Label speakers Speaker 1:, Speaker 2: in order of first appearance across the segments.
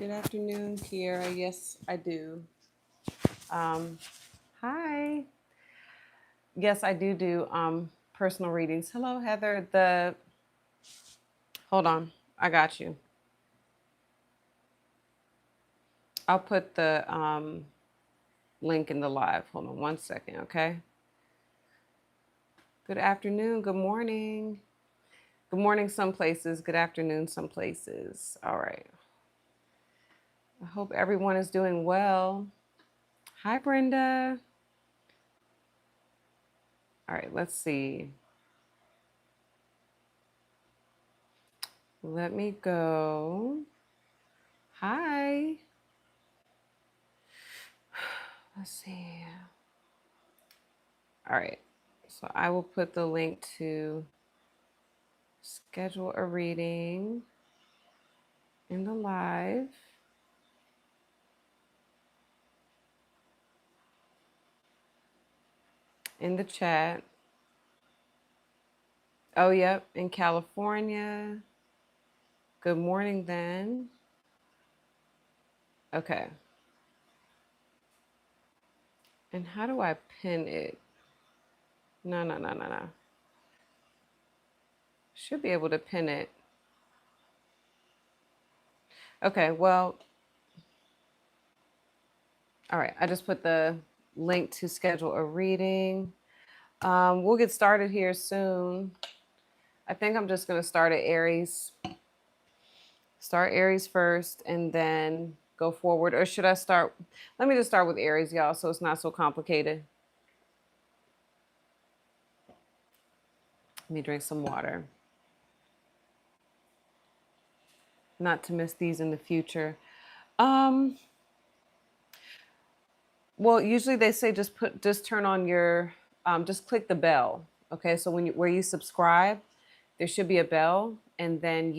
Speaker 1: Good afternoon, Kiera. Yes, I do. Um, Hi. Yes, I do personal readings. Hello, Heather. Hold on. I got you. I'll put the link in the live. Hold on 1 second, okay? Good afternoon. Good morning. Good morning, some places. Good afternoon, some places. All right. I hope everyone is doing well. Hi, Brenda. All right, let's see. Let me go. Hi. Let's see. All right. So I will put the link to schedule a reading in the live. In the chat. Oh, yep. In California. Good morning, then. Okay. And how do I pin it? No. Should be able to pin it. Okay, well, all right. I just put the link to schedule a reading. We'll get started here soon. I think I'm just going to start at Aries. Start Aries first and then go forward. Or should I start? Let me just start with Aries, y'all, so it's not so complicated. Let me drink some water. Not to miss these in the future. Well, usually they say just turn on your just click the bell. Okay, so where you subscribe, there should be a bell, and then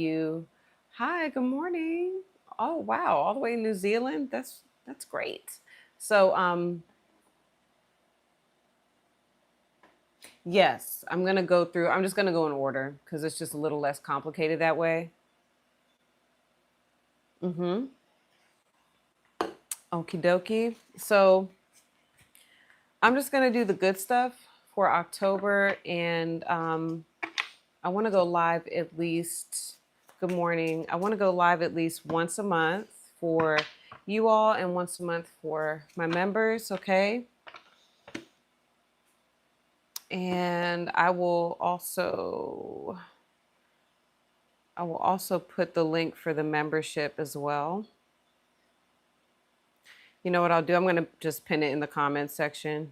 Speaker 1: hi, good morning. Oh wow, all the way in New Zealand. That's great. So yes, I'm gonna go through. I'm just gonna go in order because it's just a little less complicated that way. Mm-hmm. Okie dokie. So I'm just gonna do the good stuff for October, and I want to go live at least. Good morning. I want to go live at least once a month for you all, and once a month for my members. Okay. And I will also put the link for the membership as well. You know what I'll do? I'm going to just pin it in the comments section.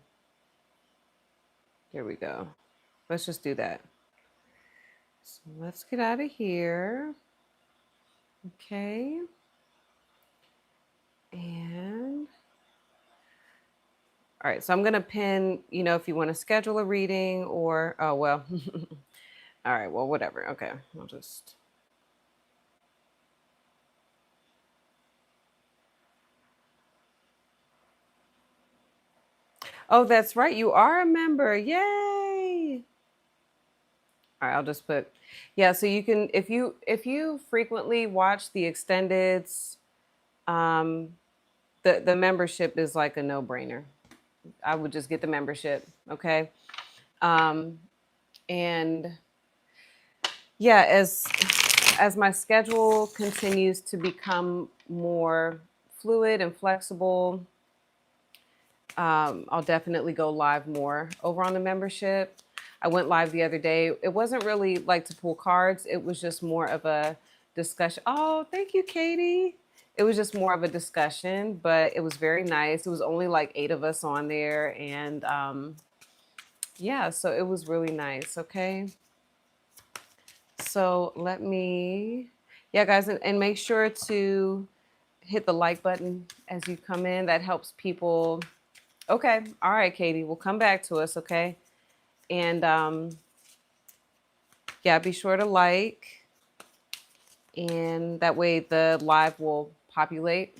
Speaker 1: There we go. Let's just do that. So let's get out of here. Okay. And all right, so I'm going to pin, if you want to schedule a reading or, oh, well, all right, well, whatever. Okay, I'll just. Oh, that's right. You are a member. Yay. All right, I'll just put, yeah, so you can, if you frequently watch the extendeds, um, the membership is like a no-brainer. I would just get the membership, okay? Um, and yeah, as my schedule continues to become more fluid and flexible, I'll definitely go live more over on the membership. I went live the other day. It wasn't really like to pull cards. It was just more of a discussion. Oh, thank you, Katie. It was just more of a discussion, but it was very nice. It was only like 8 of us on there. And yeah, so it was really nice. Okay. So yeah, guys, and make sure to hit the like button as you come in. That helps people. Okay. All right, Katie, we'll come back to us. Okay. And yeah, be sure to like, and that way the live will populate.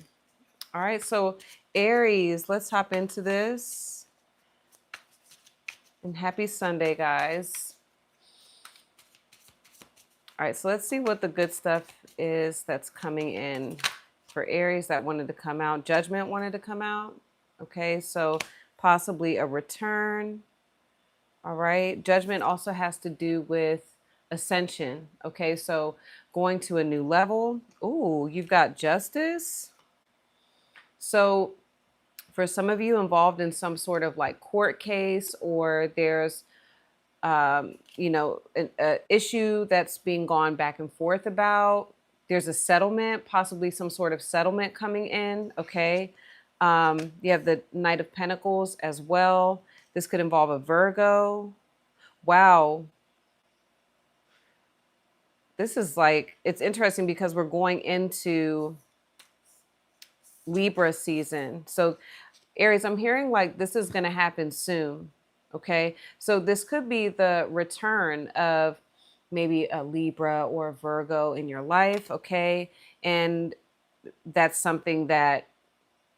Speaker 1: All right. So Aries, let's hop into this. And happy Sunday, guys. All right, so let's see what the good stuff is that's coming in. for Aries that wanted to come out. Judgment wanted to come out. Okay, so possibly a return. All right. Judgment also has to do with ascension. Okay, so going to a new level. Ooh, you've got justice. So for some of you involved in some sort of like court case, or there's you know, an issue that's being gone back and forth about. There's a settlement, possibly some sort of settlement coming in. Okay. You have the Knight of Pentacles as well. This could involve a Virgo. Wow. This is like, it's interesting because we're going into Libra season. So Aries, I'm hearing like this is going to happen soon. Okay. So this could be the return of maybe a Libra or a Virgo in your life. Okay. And that's something that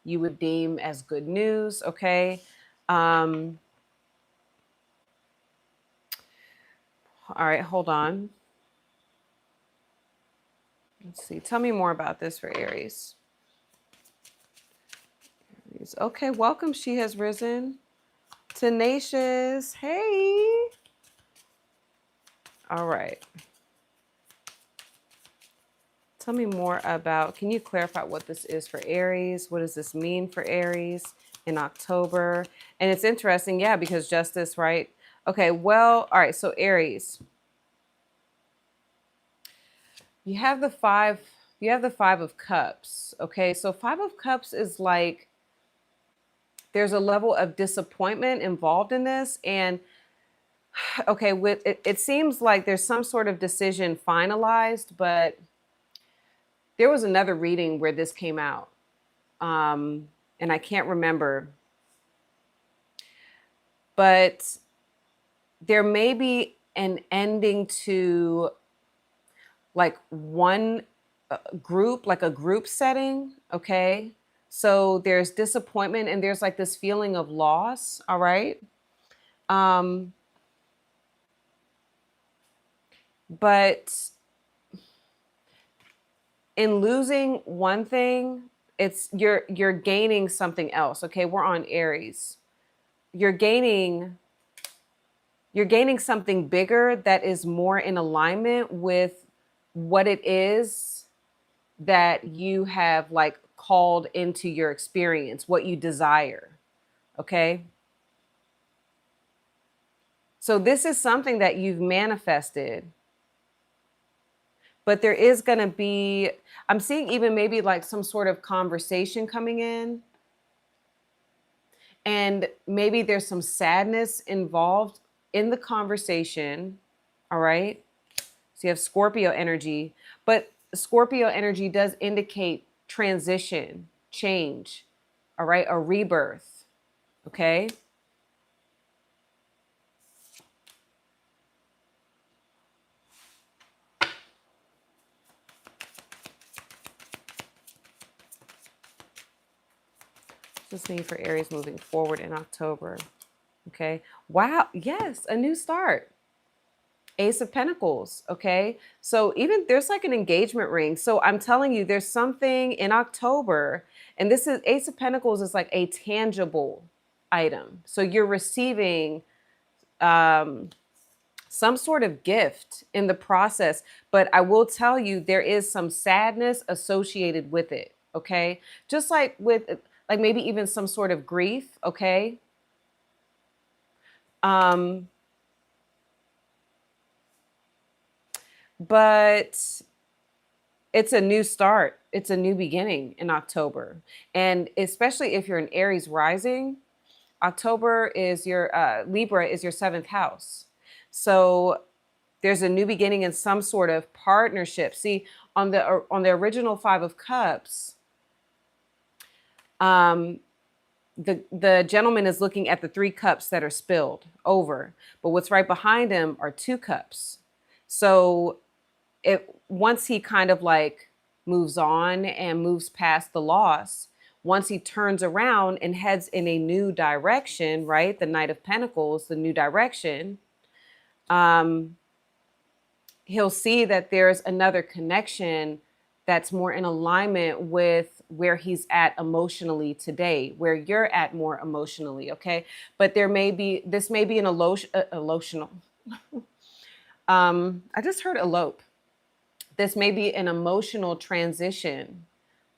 Speaker 1: you would deem as good news. Okay. All right. Hold on. Let's see. Tell me more about this for Aries. Okay. Welcome. She has risen. Tenacious. Hey. All right. Tell me more about, can you clarify what this is for Aries? What does this mean for Aries in October? And it's interesting, yeah, because justice, right? Okay, well, all right, so Aries, you have the five of cups. Okay, so 5 of Cups is like there's a level of disappointment involved in this. And okay, with it seems like there's some sort of decision finalized, but there was another reading where this came out. And I can't remember. But there may be an ending to like one group, like a group setting. Okay. So there's disappointment and there's like this feeling of loss. All right. But in losing one thing, it's you're gaining something else. Okay. We're on Aries. You're gaining something bigger that is more in alignment with what it is that you have like called into your experience, what you desire. Okay. So this is something that you've manifested, but there is going to be, I'm seeing even maybe like some sort of conversation coming in, and maybe there's some sadness involved in the conversation. All right. So you have Scorpio energy, but Scorpio energy does indicate transition, change, all right, a rebirth, okay? This means for Aries moving forward in October, okay? Wow, yes, a new start. Ace of Pentacles, okay? So even there's like an engagement ring. So I'm telling you, there's something in October, and this is Ace of Pentacles is like a tangible item. So you're receiving some sort of gift in the process. But I will tell you, there is some sadness associated with it, okay? Just like with like maybe even some sort of grief, okay? But it's a new start. It's a new beginning in October. And especially if you're an Aries rising, October is your Libra is your 7th house. So there's a new beginning in some sort of partnership. See, on the original 5 of Cups, the gentleman is looking at the 3 cups that are spilled over, but what's right behind him are 2 cups. So once he kind of like moves on and moves past the loss, once he turns around and heads in a new direction, right? The Knight of Pentacles, the new direction, he'll see that there's another connection that's more in alignment with where he's at emotionally today, where you're at more emotionally, okay? But this may be an emotional. I just heard elope. This may be an emotional transition,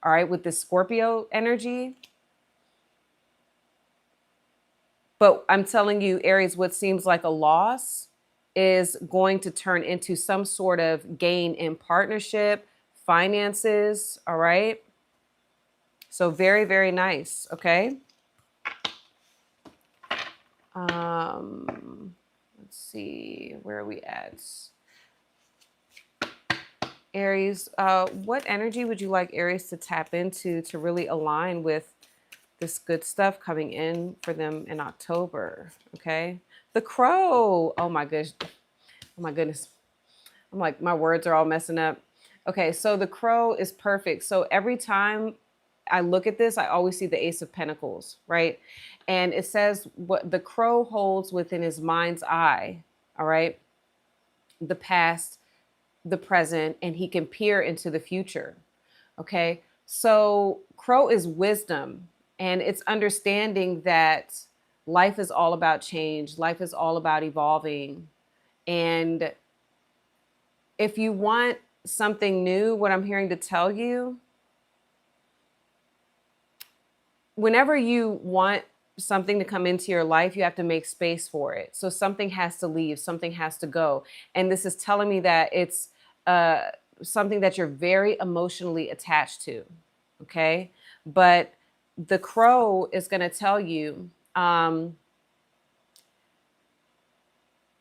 Speaker 1: all right, with the Scorpio energy. But I'm telling you, Aries, what seems like a loss is going to turn into some sort of gain in partnership, finances, all right? So very, very nice, okay? Let's see, where are we at? Aries, what energy would you like Aries to tap into to really align with this good stuff coming in for them in October? Okay. The crow. Oh my goodness. Oh my goodness. I'm like, my words are all messing up. Okay. So the crow is perfect. So every time I look at this, I always see the Ace of Pentacles, right? And it says what the crow holds within his mind's eye, all right? The past, the present, and he can peer into the future. Okay. So crow is wisdom, and it's understanding that life is all about change. Life is all about evolving. And if you want something new, what I'm hearing to tell you, whenever you want something to come into your life, you have to make space for it. So something has to leave, something has to go. And this is telling me that it's something that you're very emotionally attached to. Okay. But the crow is going to tell you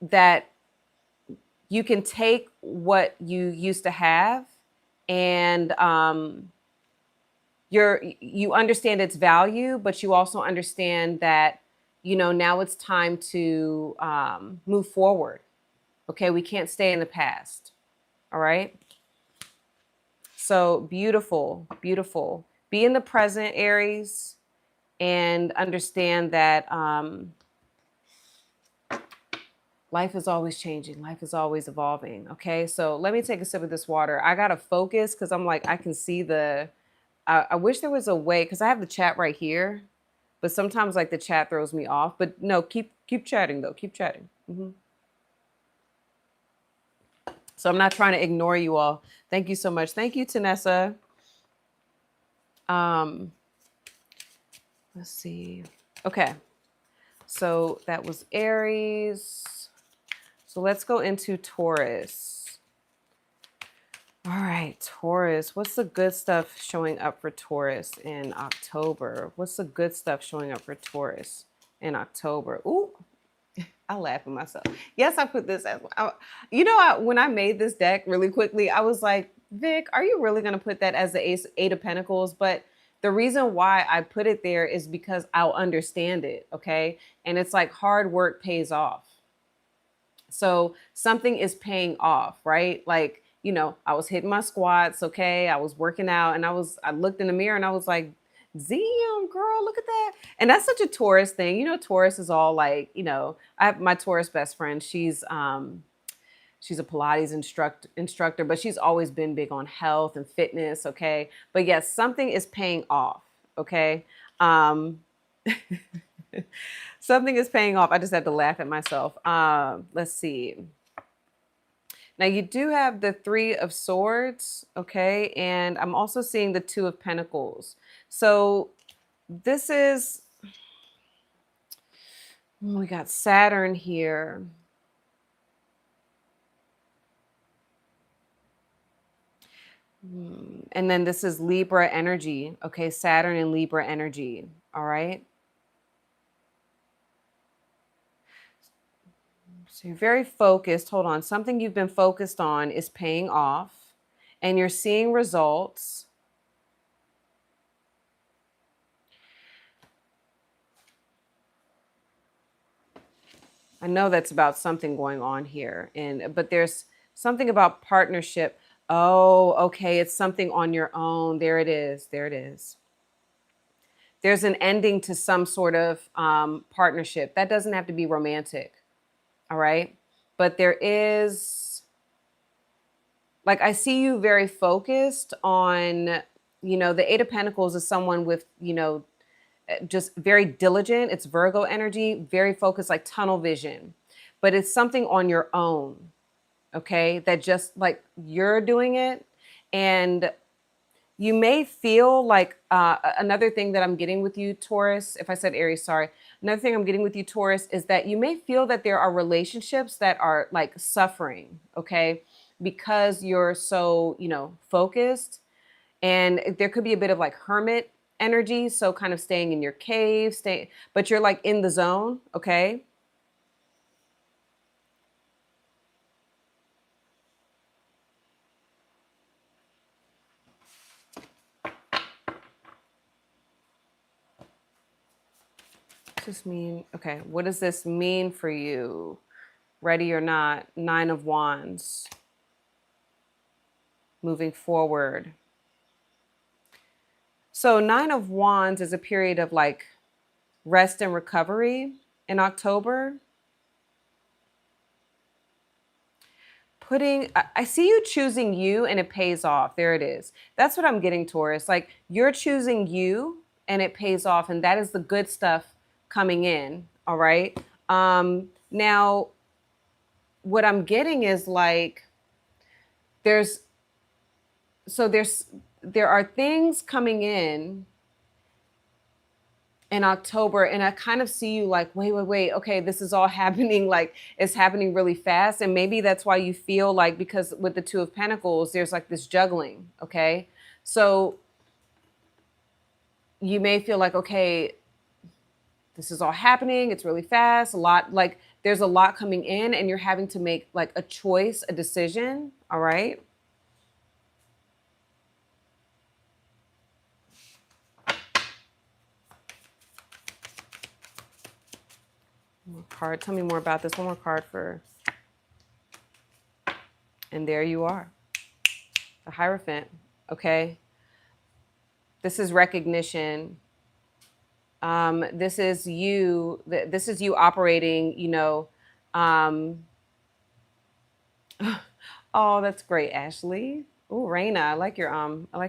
Speaker 1: that you can take what you used to have and you understand its value, but you also understand that, now it's time to move forward. Okay. We can't stay in the past. All right. So beautiful, beautiful. Be in the present, Aries, and understand that life is always changing. Life is always evolving. Okay. So let me take a sip of this water. I got to focus because I'm like, I can see I wish there was a way, because I have the chat right here, but sometimes like the chat throws me off. But no, keep chatting though. Keep chatting. So I'm not trying to ignore you all. Thank you so much. Thank you, Tanessa. Let's see. Okay. So that was Aries. So let's go into Taurus. All right, Taurus. What's the good stuff showing up for Taurus in October? What's the good stuff showing up for Taurus in October? Ooh, I laugh at myself. Yes, I put this as, when I made this deck really quickly, I was like, Vic, are you really going to put that as the Eight of Pentacles? But the reason why I put it there is because I'll understand it. Okay. And it's like hard work pays off. So something is paying off, right? Like, I was hitting my squats. Okay. I was working out and I looked in the mirror and I was like, damn, girl, look at that. And that's such a Taurus thing. Taurus is all like, I have my Taurus best friend. She's a Pilates instructor, but she's always been big on health and fitness. Okay. But yes, something is paying off. Okay. Something is paying off. I just had to laugh at myself. Let's see. Now you do have the Three of Swords, okay? And I'm also seeing the Two of Pentacles. So this is, we got Saturn here. And then this is Libra energy, okay? Saturn and Libra energy, all right? So you're very focused. Hold on. Something you've been focused on is paying off and you're seeing results. I know that's about something going on here, but there's something about partnership. Oh, okay. It's something on your own. There it is. There it is. There's an ending to some sort of partnership. That doesn't have to be romantic. All right. But there is, like I see you very focused on, you know, the Eight of Pentacles is someone with, you know, just very diligent. It's Virgo energy, very focused, like tunnel vision, but it's something on your own. Okay. That just like you're doing it. And you may feel like another thing that I'm getting with you, Taurus, if I said Aries, sorry. Another thing I'm getting with you, Taurus, is that you may feel that there are relationships that are like suffering, okay? Because you're so, you know, focused. And there could be a bit of like hermit energy. So kind of staying in your cave, but you're like in the zone, okay? What does this mean? Okay, what does this mean for you? Ready or not, Nine of Wands. Moving forward. So Nine of Wands is a period of like rest and recovery in October. I see you choosing you and it pays off. There it is. That's what I'm getting, Taurus. Like you're choosing you and it pays off. And that is the good stuff coming in. All right. Now, what I'm getting is like, there are things coming in October, and I kind of see you like, wait, okay, this is all happening, like it's happening really fast. And maybe that's why you feel like, because with the Two of Pentacles, there's like this juggling, okay? So you may feel like, okay, this is all happening, it's really fast, a lot, like there's a lot coming in and you're having to make like a choice, a decision, all right? One more card. Tell me more about this. One more card for... And there you are. The Hierophant. Okay. This is recognition. This is you. This is you operating, you know. Oh, that's great, Ashley. Oh, Raina. I like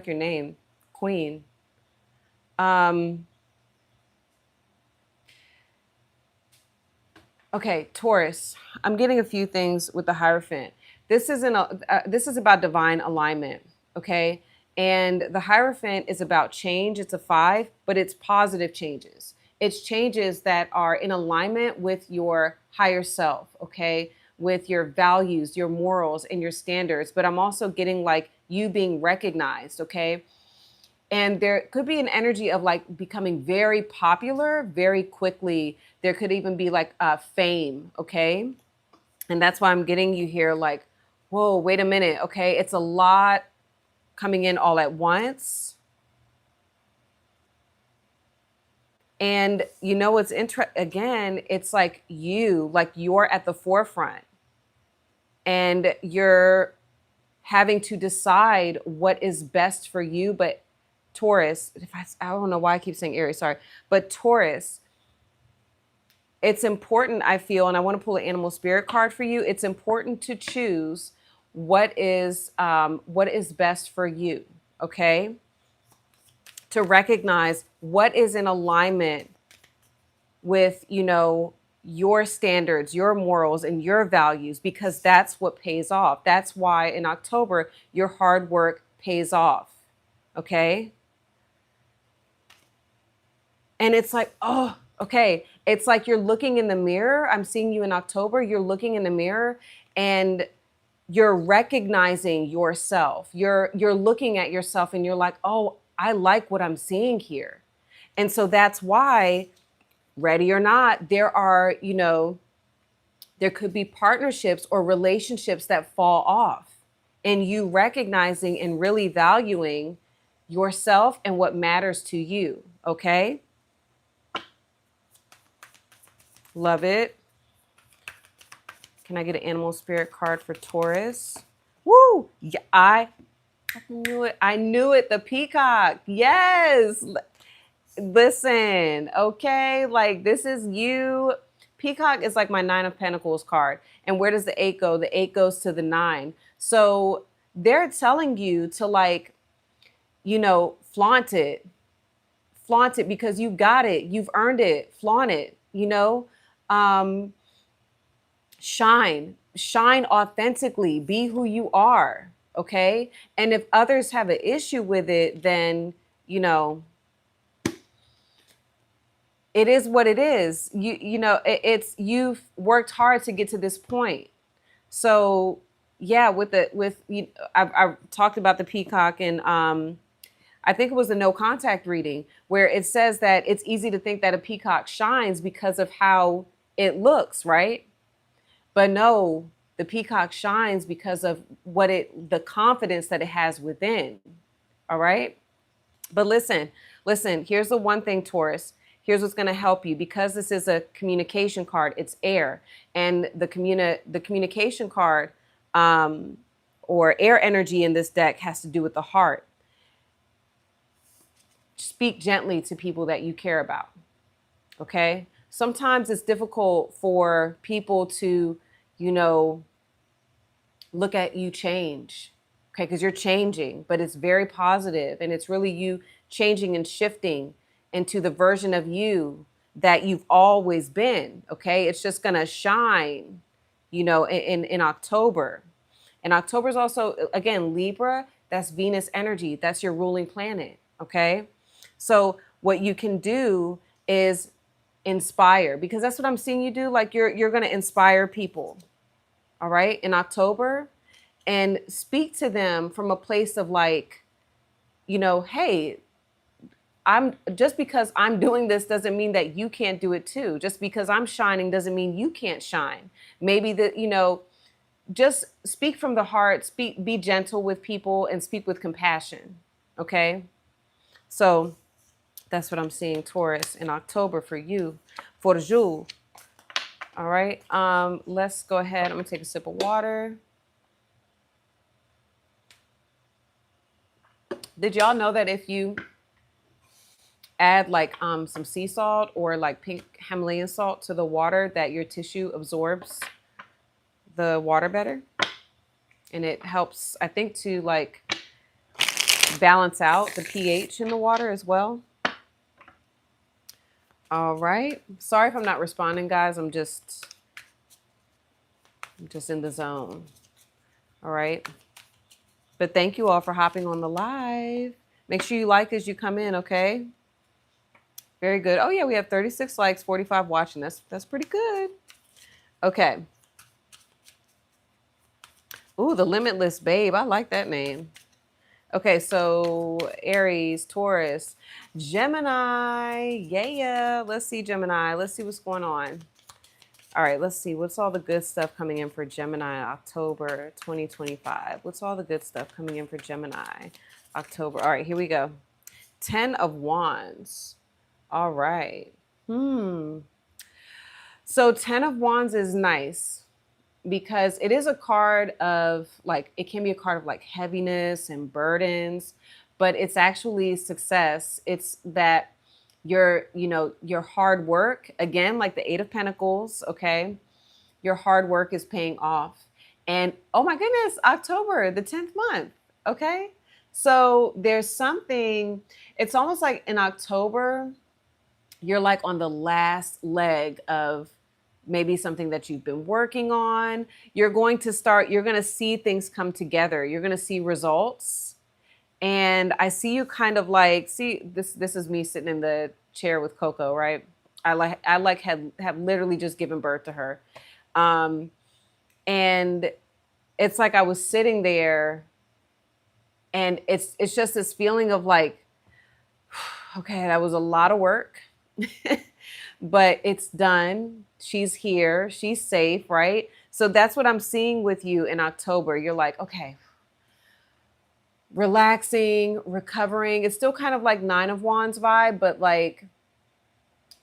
Speaker 1: your name. Queen. Okay, Taurus. I'm getting a few things with the Hierophant. This is about divine alignment, okay? And the Hierophant is about change. It's a 5, but it's positive changes. It's changes that are in alignment with your higher self, okay? With your values, your morals, and your standards. But I'm also getting like you being recognized, okay? And there could be an energy of like becoming very popular very quickly. There could even be like fame, okay? And that's why I'm getting you here like, whoa, wait a minute, okay? It's a lot coming in all at once. And you know what's again, it's like you're at the forefront and you're having to decide what is best for you. But Taurus, I don't know why I keep saying Aries, sorry, but Taurus, it's important, I feel, and I want to pull an animal spirit card for you. It's important to choose what is best for you, okay? To recognize what is in alignment with, you know, your standards, your morals, and your values, because that's what pays off. That's why in October, your hard work pays off, okay? And it's like, oh, okay. It's like you're looking in the mirror. I'm seeing you in October. You're looking in the mirror and you're recognizing yourself. You're looking at yourself and you're like, oh, I like what I'm seeing here. And so that's why, ready or not, there are, you know, there could be partnerships or relationships that fall off, and you recognizing and really valuing yourself and what matters to you. Okay. Love it. Can I get an animal spirit card for Taurus? Woo! Yeah, I knew it. I knew it. The peacock. Yes. Listen, okay? Like this is you. Peacock is like my 9 of Pentacles card. And where does the 8 go? The 8 goes to the 9. So they're telling you to like, flaunt it. Flaunt it because you got it. You've earned it. Flaunt it, Um, shine authentically, be who you are. Okay. And if others have an issue with it, then, it is what it is. It's, you've worked hard to get to this point. So yeah, I've talked about the peacock, and I think it was a no contact reading where it says that it's easy to think that a peacock shines because of how it looks, right? But no, the peacock shines because of the confidence that it has within. All right. But listen, here's the one thing, Taurus. Here's what's going to help you, because this is a communication card. It's air, and the communication card, or air energy in this deck, has to do with the heart. Speak gently to people that you care about. Okay. Sometimes it's difficult for people to, look at you change. Okay. Because you're changing, but it's very positive, and it's really you changing and shifting into the version of you that you've always been. Okay. It's just going to shine, in October. And October is also, again, Libra. That's Venus energy. That's your ruling planet. Okay. So what you can do is inspire, because that's what I'm seeing you do. Like you're going to inspire people. All right. In October, and speak to them from a place of like, hey, I'm just because I'm doing this doesn't mean that you can't do it too. Just because I'm shining doesn't mean you can't shine. Maybe just speak from the heart, be gentle with people, and speak with compassion. Okay. So that's what I'm seeing, Taurus, in October for you, for you. All right. Let's go ahead. I'm gonna take a sip of water. Did y'all know that if you add like some sea salt or like pink Himalayan salt to the water, that your tissue absorbs the water better? And it helps, I think, to like balance out the pH in the water as well. All right. Sorry if I'm not responding, guys. I'm just in the zone. All right. But thank you all for hopping on the live. Make sure you like as you come in, okay? Very good. Oh yeah, we have 36 likes, 45 watching. That's pretty good. Okay. Ooh, the Limitless Babe. I like that name. Okay, so Aries, Taurus, Gemini. Yeah. Let's see, Gemini. Let's see what's going on. All right, let's see. What's all the good stuff coming in for Gemini October 2025? What's all the good stuff coming in for Gemini October? All right, here we go. 10 of Wands. All right. So 10 of Wands is nice because it is a card of like, it can be a card of like heaviness and burdens, but it's actually success. It's that your hard work, again, like the 8 of Pentacles, okay? Your hard work is paying off. And oh my goodness, October, the 10th month, okay? So there's something, it's almost like in October, you're like on the last leg of maybe something that you've been working on. You're going to see things come together. You're going to see results. And I see you kind of like, see, this is me sitting in the chair with Coco, right? I have literally just given birth to her. And it's like I was sitting there, and it's just this feeling of like, okay, that was a lot of work, but it's done. She's here. She's safe, right? So that's what I'm seeing with you in October. You're like, okay, relaxing, recovering. It's still kind of like 9 of Wands vibe, but like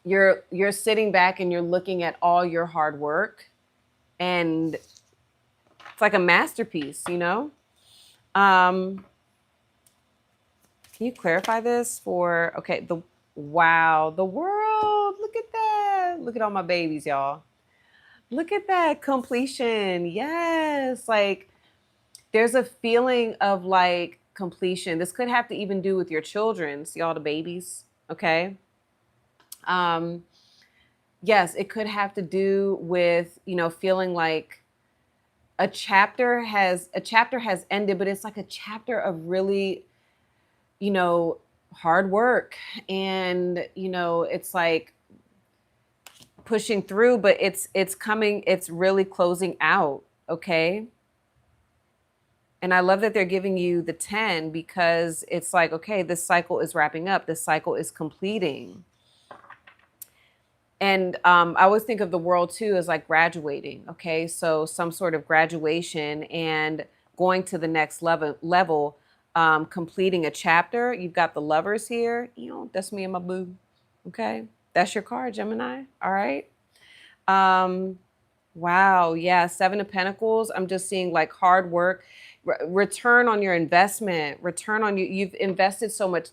Speaker 1: you're sitting back and you're looking at all your hard work, and it's like a masterpiece, Can you clarify this for, okay, the world, look at that. Look at all my babies, y'all. Look at that completion. Yes. Like there's a feeling of like completion. This could have to even do with your children, see all the babies, okay? Um, yes, it could have to do with, you know, feeling like a chapter has ended, but it's like a chapter of really, you know, hard work, and you know, it's like pushing through, but it's coming, it's really closing out, okay? And I love that they're giving you the 10, because it's like, okay, this cycle is wrapping up, this cycle is completing. And I always think of the world too as like graduating. Okay, so some sort of graduation and going to the next level, completing a chapter. You've got the lovers here. You know, that's me and my boo. Okay, that's your card, Gemini. All right. Um, wow. Yeah, Seven of Pentacles. I'm just seeing like hard work, return on your investment, return on you. You've invested so much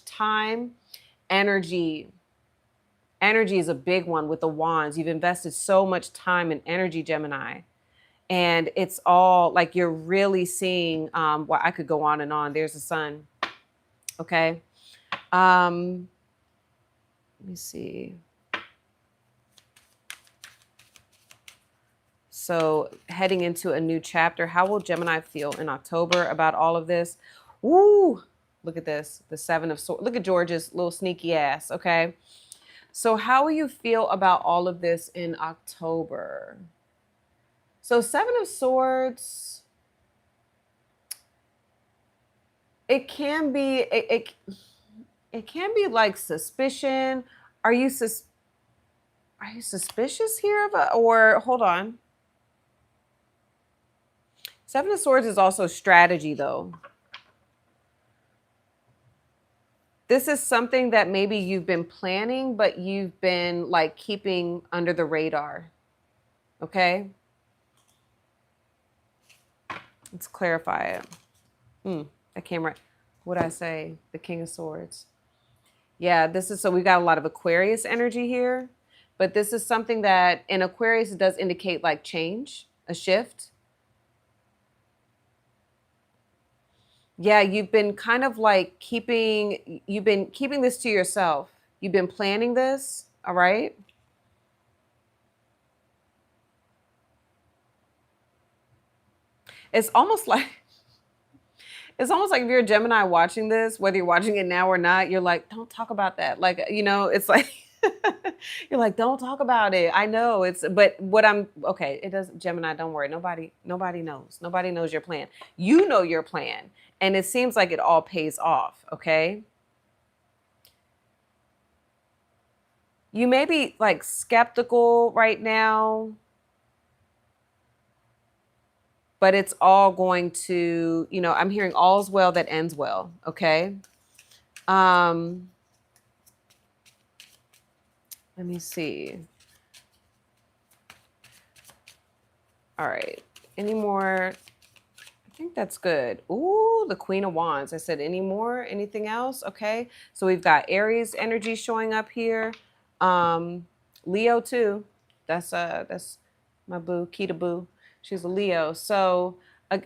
Speaker 1: time, energy. Energy is a big one with the wands. You've invested so much time and energy, Gemini. And it's all like you're really seeing, well, I could go on and on. There's the sun. Okay. Let me see. So heading into a new chapter, how will Gemini feel in October about all of this? Woo! Look at this. The Seven of Swords. Look at George's little sneaky ass. Okay. So how will you feel about all of this in October? So Seven of Swords, it can be it can be like suspicion. Are you suspicious here of or hold on. Seven of Swords is also strategy though. This is something that maybe you've been planning, but you've been like keeping under the radar. Okay? Let's clarify it. That came right. What did I say? The King of Swords. Yeah, this is, so we got a lot of Aquarius energy here, but this is something that in Aquarius, it does indicate like change, a shift. Yeah, you've been kind of like you've been keeping this to yourself. You've been planning this, all right? It's almost like if you're a Gemini watching this, whether you're watching it now or not, you're like, don't talk about that. Like, you know, it's like you're like, don't talk about it. I know it's, but what I'm okay, it doesn't, Gemini, don't worry. Nobody knows. Nobody knows your plan. You know your plan. And it seems like it all pays off, okay? You may be like skeptical right now, but it's all going to, you know, I'm hearing all's well that ends well, okay? Let me see. All right. Any more? I think that's good. Ooh, the Queen of Wands. I said any more? Anything else? Okay. So we've got Aries energy showing up here. Leo too. That's my boo, Kita Boo. She's a Leo. So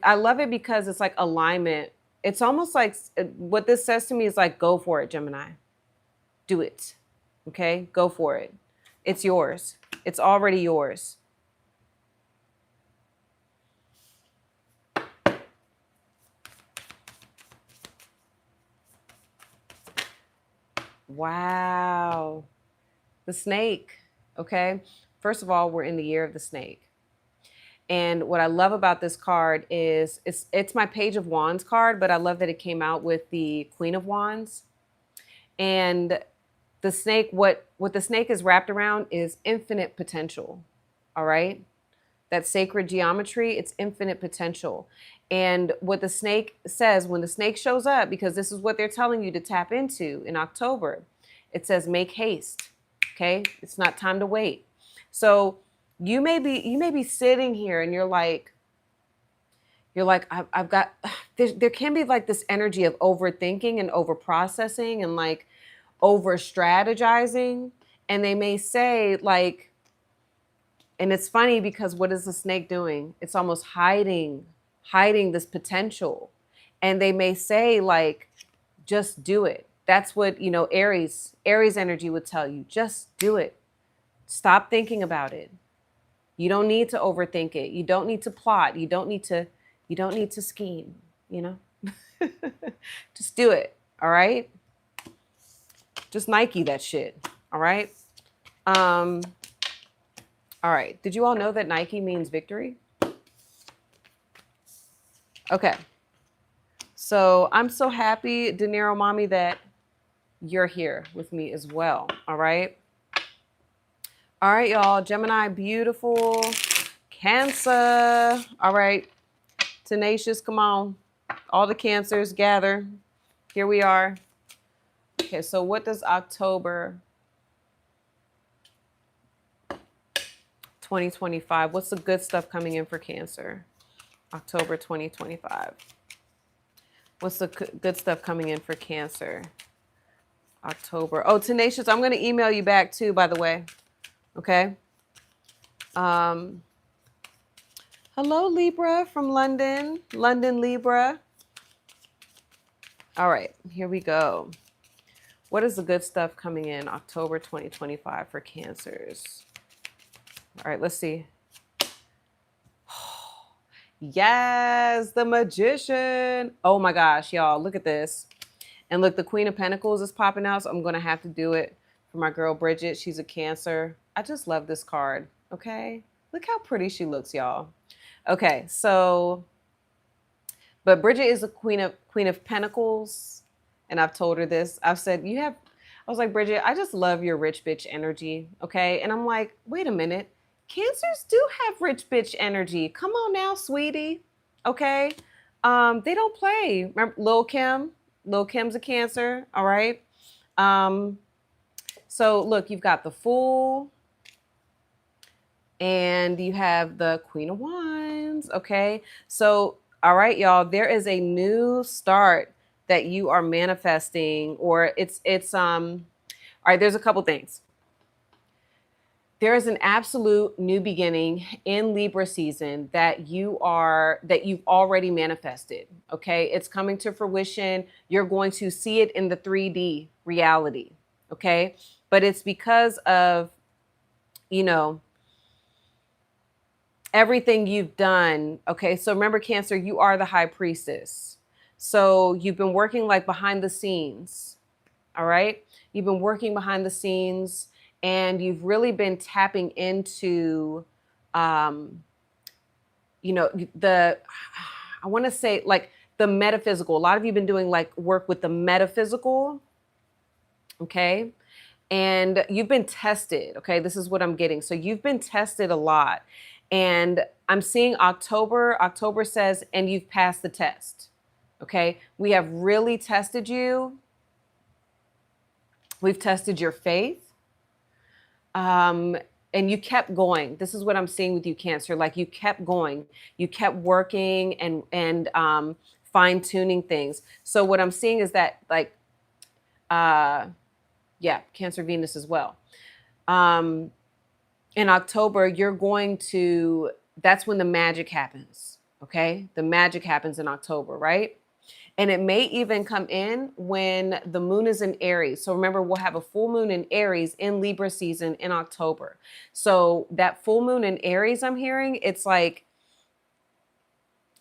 Speaker 1: I love it because it's like alignment. It's almost like what this says to me is like, go for it, Gemini. Do it. Okay? Go for it. It's yours. It's already yours. Wow. The snake. Okay. First of all, we're in the year of the snake. And what I love about this card is it's my Page of Wands card, but I love that it came out with the Queen of Wands. And the snake, what the snake is wrapped around is infinite potential. All right. That sacred geometry, it's infinite potential. And what the snake says, when the snake shows up, because this is what they're telling you to tap into in October, it says make haste. Okay. It's not time to wait. So you may be sitting here and you're like, I've got, there can be like this energy of overthinking and over processing and like over strategizing. And they may say like, and it's funny because what is the snake doing? It's almost hiding hiding this potential. And they may say, like, just do it. That's what, you know, Aries energy would tell you. Just do it. Stop thinking about it. You don't need to overthink it. You don't need to plot. You don't need to scheme, you know? Just do it. All right? Just Nike that shit. All right? All right. Did you all know that Nike means victory? Okay. So I'm so happy, De Niro Mommy, that you're here with me as well. All right. All right, y'all. Gemini, beautiful. Cancer. All right. Tenacious, come on. All the Cancers gather. Here we are. Okay, so what does October 2025, what's the good stuff coming in for Cancer? October 2025. What's the good stuff coming in for Cancer? October. Oh, Tenacious, I'm going to email you back too, by the way. Okay. Hello, Libra from London. London, Libra. All right, here we go. What is the good stuff coming in October 2025 for Cancers? All right, let's see. Yes, the Magician. Oh my gosh, y'all, look at this. And look, the Queen of Pentacles is popping out, so I'm going to have to do it for my girl Bridget. She's a Cancer. I just love this card, okay? Look how pretty she looks, y'all. Okay, so, but Bridget is a Queen of Pentacles, and I've told her this. I've said, I was like, Bridget, I just love your rich bitch energy, okay? And I'm like, wait a minute. Cancers do have rich bitch energy. Come on now, sweetie. Okay. They don't play. Remember Lil Kim? Lil Kim's a Cancer. All right. So look, you've got the Fool and you have the Queen of Wands. Okay. So, all right, y'all, there is a new start that you are manifesting, or it's all right, there's a couple things. There is an absolute new beginning in Libra season that you've already manifested. Okay. It's coming to fruition. You're going to see it in the 3D reality. Okay. But it's because of, you know, everything you've done. Okay. So remember, Cancer, you are the high priestess. So you've been working like behind the scenes. All right. You've been working behind the scenes. And you've really been tapping into, you know, I want to say like the metaphysical. A lot of you have been doing like work with the metaphysical. Okay. And you've been tested. Okay. This is what I'm getting. So you've been tested a lot. And I'm seeing October. October says, and you've passed the test. Okay. We have really tested you. We've tested your faith. And you kept going. This is what I'm seeing with you, Cancer. Like you kept going, you kept working and fine tuning things. So what I'm seeing is that like, yeah, Cancer Venus as well. In October, that's when the magic happens. Okay. The magic happens in October, right? And it may even come in when the moon is in Aries. So remember, we'll have a full moon in Aries in Libra season in October. So that full moon in Aries, I'm hearing, it's like,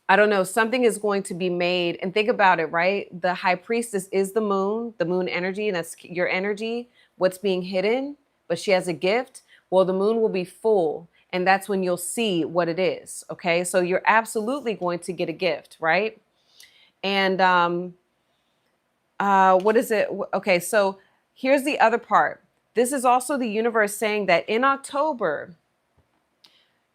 Speaker 1: I don't know, something is going to be made. And think about it, right? The high priestess is the moon energy, and that's your energy, what's being hidden, but she has a gift. Well, the moon will be full, and that's when you'll see what it is. Okay. So you're absolutely going to get a gift, right? And what is it? Okay, so here's the other part. This is also the universe saying that in October,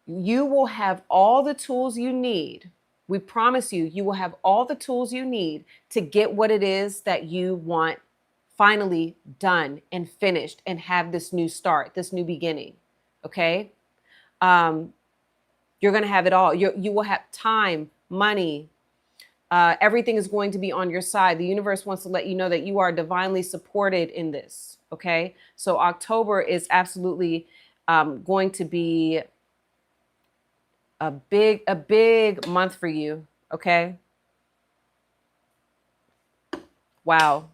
Speaker 1: you will have all the tools you need. We promise you, you will have all the tools you need to get what it is that you want finally done and finished and have this new start, this new beginning. Okay? You're going to have it all. You will have time, money. Everything is going to be on your side. The universe wants to let you know that you are divinely supported in this. Okay. So October is absolutely going to be a big month for you. Okay. Wow.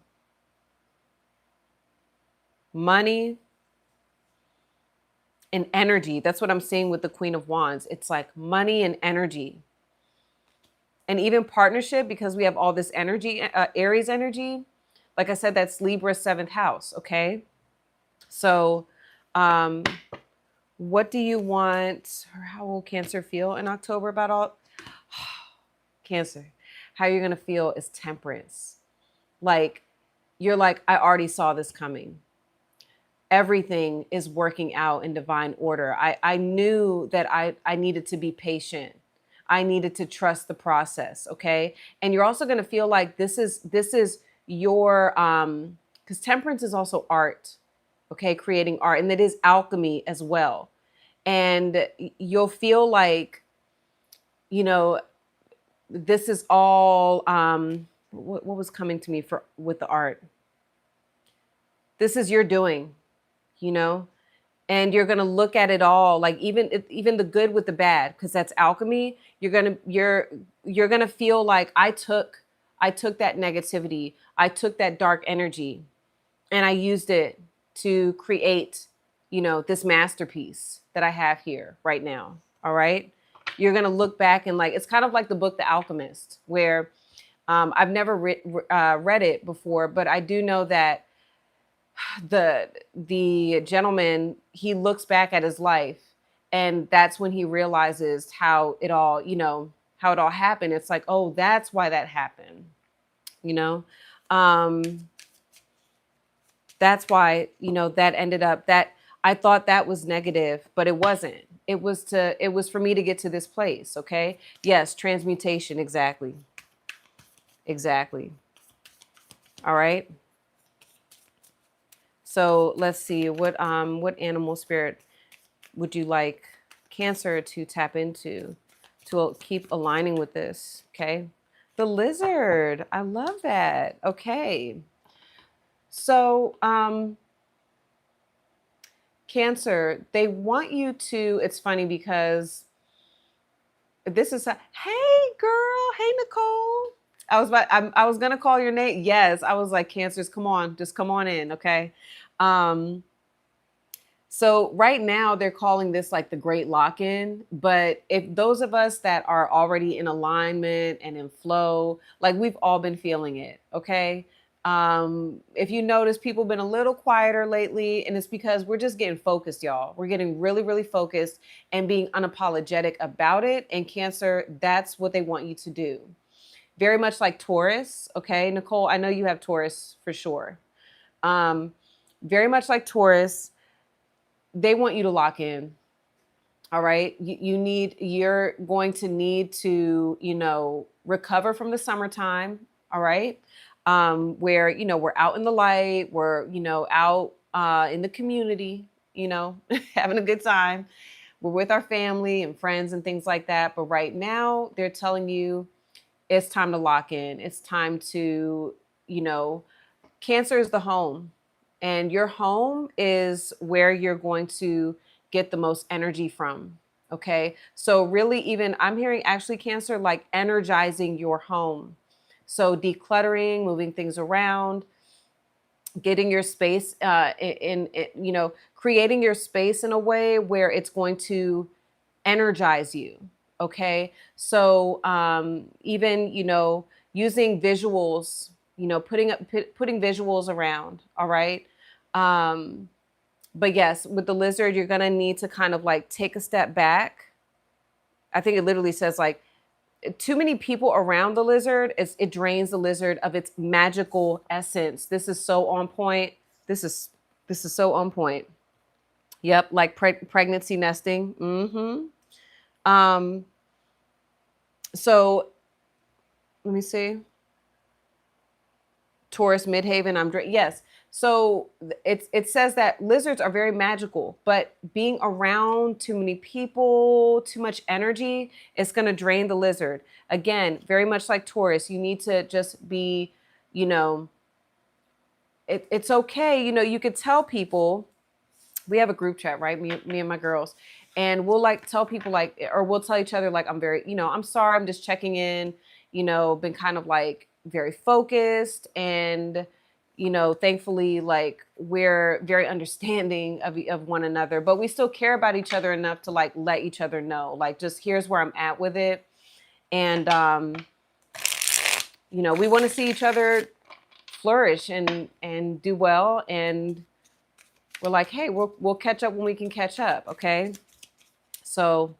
Speaker 1: Money and energy. That's what I'm seeing with the Queen of Wands. It's like money and energy. And even partnership, because we have all this energy, Aries energy. Like I said, that's Libra 7th house. Okay. So, what do you want, or how will Cancer feel in October about all? Cancer, how you're going to feel is temperance. Like, you're like, I already saw this coming. Everything is working out in divine order. I knew that I needed to be patient. I needed to trust the process. Okay. And you're also going to feel like this is your, because temperance is also art. Okay. Creating art. And it is alchemy as well. And you'll feel like, you know, this is all, what was coming to me for with the art? This is your doing, you know, and you're going to look at it all, like even the good with the bad, because that's alchemy. You're going to feel like I took that negativity, I took that dark energy, and I used it to create, you know, this masterpiece that I have here right now. All right. You're going to look back and like, it's kind of like the book, The Alchemist, where I've never read it before, but I do know that the gentleman, he looks back at his life, and that's when he realizes how it all, you know, how it all happened. It's like, oh, that's why that happened, you know. That's why, you know, that ended up, that I thought that was negative, but it wasn't. It was for me to get to this place. Okay. Yes. Transmutation. Exactly. Exactly. All right. So let's see, what animal spirit would you like Cancer to tap into to keep aligning with this? Okay. The lizard. I love that. Okay. So, Cancer, they want you to, it's funny because this is hey girl, hey Nicole. I was gonna call your name. Yes, I was like, Cancers, come on, just come on in, okay? So right now they're calling this like the great lock-in, but if those of us that are already in alignment and in flow, like we've all been feeling it, okay? If you notice, people have been a little quieter lately, and it's because we're just getting focused, y'all. We're getting really, really focused and being unapologetic about it. And Cancer, that's what they want you to do. Very much like Taurus, okay? Nicole, I know you have Taurus for sure. Very much like Taurus, they want you to lock in. All right. You're going to need to, you know, recover from the summertime. All right. Where, you know, we're out in the light, we're, you know, out in the community, you know, having a good time. We're with our family and friends and things like that. But right now they're telling you it's time to lock in. It's time to, you know, Cancer is the home, and your home is where you're going to get the most energy from. Okay. So, really, even I'm hearing actually Cancer like energizing your home. So, decluttering, moving things around, getting your space you know, creating your space in a way where it's going to energize you. Okay. So, even, you know, using visuals, you know, putting visuals around. All right. Um, but yes, with the lizard, you're going to need to kind of like take a step back. I think it literally says like too many people around the lizard, it drains the lizard of its magical essence. This is so on point. This is so on point. Yep. Like pregnancy nesting. Um, so let me see. Taurus, Midhaven, yes. So it says that lizards are very magical, but being around too many people, too much energy, it's going to drain the lizard. Again, very much like Taurus, you need to just be, you know, it's okay. You know, you could tell people, we have a group chat, right? Me and my girls. And we'll like tell people like, or we'll tell each other like, I'm very, I'm sorry, I'm just checking in, been kind of like very focused, and thankfully, like, we're very understanding of one another, but we still care about each other enough to like let each other know, like, just here's where I'm at with it. And we want to see each other flourish and do well. And we're like, hey, we'll catch up when we can catch up. Okay. So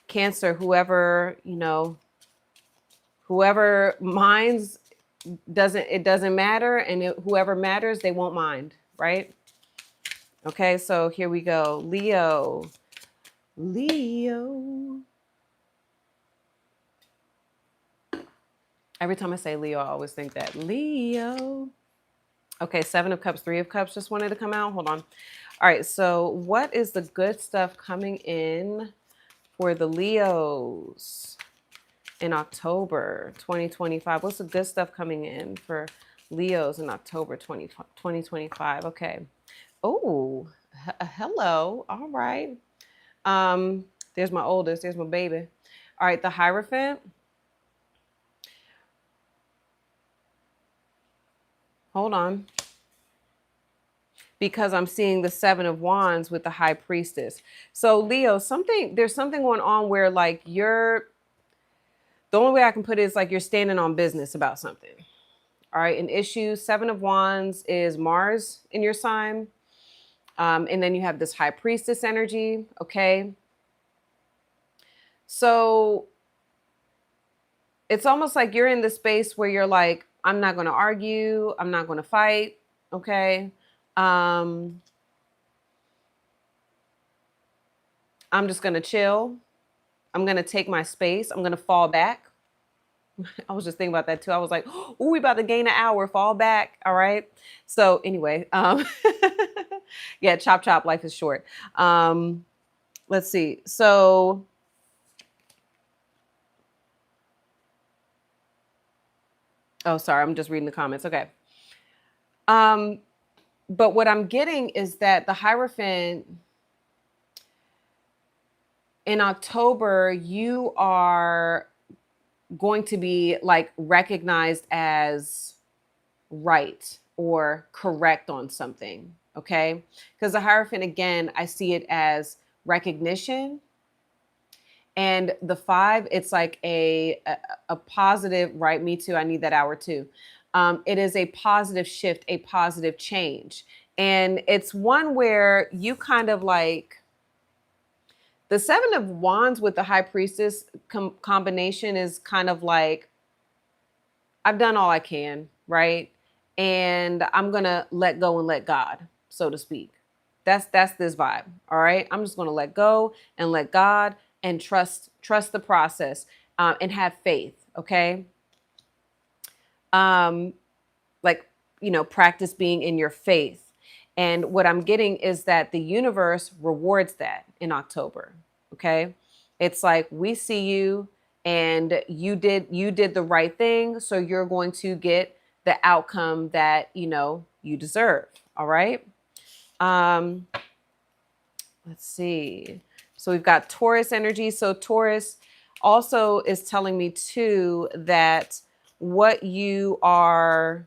Speaker 1: Cancer, whoever minds, doesn't matter, and whoever matters, they won't mind, right? Okay, so here we go. Leo. Every time I say Leo, I always think that. Leo. Okay, 7 of Cups, 3 of Cups just wanted to come out. Hold on. All right, so what is the good stuff coming in for the Leos in October 2025? What's the good stuff coming in for Leos in October 2025? Okay. Oh, hello. All right. There's my oldest. There's my baby. All right, the Hierophant. Hold on. Because I'm seeing the 7 of Wands with the High Priestess. So Leo, there's something going on where like the only way I can put it is like you're standing on business about something. All right, an issue. 7 of Wands is Mars in your sign. And then you have this High Priestess energy. Okay. So it's almost like you're in the space where you're like, I'm not going to argue. I'm not going to fight. Okay. I'm just going to chill. I'm going to take my space. I'm going to fall back. I was just thinking about that too. I was like, oh, we about to gain an hour, fall back. All right. So anyway, yeah, chop, chop, life is short. Let's see. So oh, sorry. I'm just reading the comments. Okay. But what I'm getting is that the Hierophant in October, you are going to be like recognized as right or correct on something. Okay. Because the Hierophant, again, I see it as recognition. And the 5, it's like a positive, right? Me too. I need that hour too. It is a positive shift, a positive change. And it's one where you kind of like the 7 of Wands with the High Priestess combination is kind of like, I've done all I can, right? And I'm going to let go and let God, so to speak. That's this vibe. All right. I'm just going to let go and let God and trust the process, and have faith. Okay. Like, practice being in your faith. And what I'm getting is that the universe rewards that in October. Okay. It's like, we see you and you did the right thing. So you're going to get the outcome that, you deserve. All right. Let's see. So we've got Taurus energy. So Taurus also is telling me too that what you are,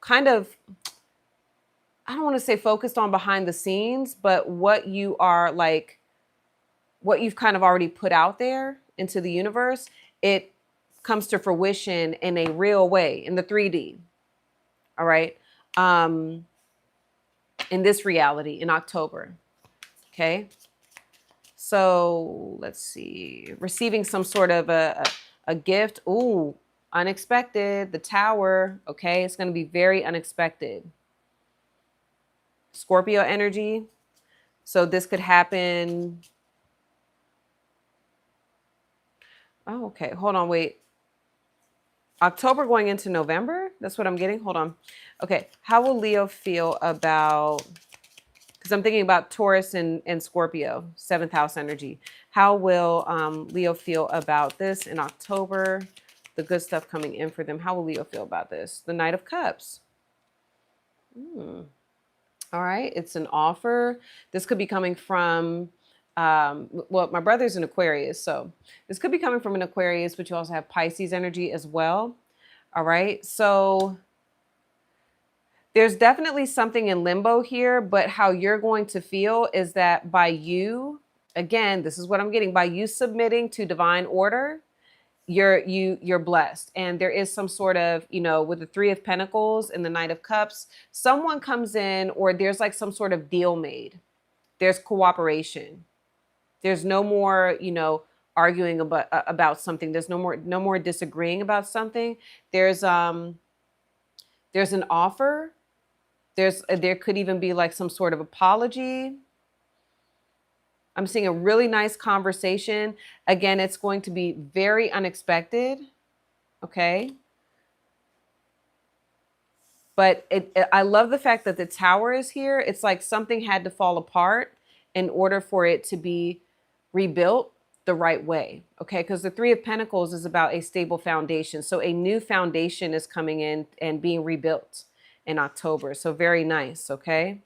Speaker 1: kind of, I don't want to say focused on behind the scenes, but what you are like, what you've kind of already put out there into the universe, it comes to fruition in a real way in the 3D. All right. In this reality in October. Okay. So let's see, receiving some sort of a gift. Ooh, unexpected, the Tower. Okay. It's going to be very unexpected. Scorpio energy. So this could happen. Oh, okay. Hold on. Wait. October going into November. That's what I'm getting. Hold on. Okay. How will Leo feel about, because I'm thinking about Taurus and Scorpio, 7th house energy. How will Leo feel about this in October? The good stuff coming in for them. How will Leo feel about this? The Knight of Cups. Hmm. All right. It's an offer. This could be coming from, well, my brother's an Aquarius. So this could be coming from an Aquarius, but you also have Pisces energy as well. All right. So there's definitely something in limbo here, but how you're going to feel is that by you, again, this is what I'm getting, by you submitting to divine order, you're blessed. And there is some sort of, with the Three of Pentacles and the Knight of Cups, someone comes in, or there's like some sort of deal made. There's cooperation. There's no more, arguing about something. There's no more disagreeing about something. There's an offer. There could even be like some sort of apology. I'm seeing a really nice conversation. Again, it's going to be very unexpected. Okay. But I love the fact that the Tower is here. It's like something had to fall apart in order for it to be rebuilt the right way. Okay. Because the Three of Pentacles is about a stable foundation. So a new foundation is coming in and being rebuilt in October. So very nice. Okay.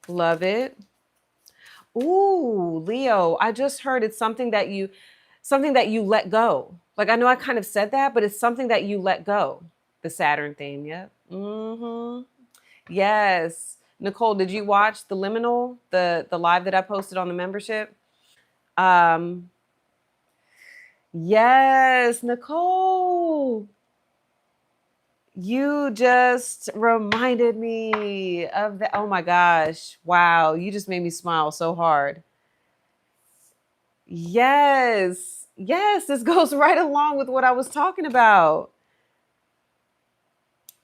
Speaker 1: Love it. Ooh, Leo, I just heard it's something that you let go. Like, I know I kind of said that, but it's something that you let go. The Saturn theme, yep. Yes. Nicole, did you watch the Liminal, the live that I posted on the membership? Yes, Nicole. You just reminded me of the, oh my gosh. Wow, you just made me smile so hard. Yes. Yes, this goes right along with what I was talking about.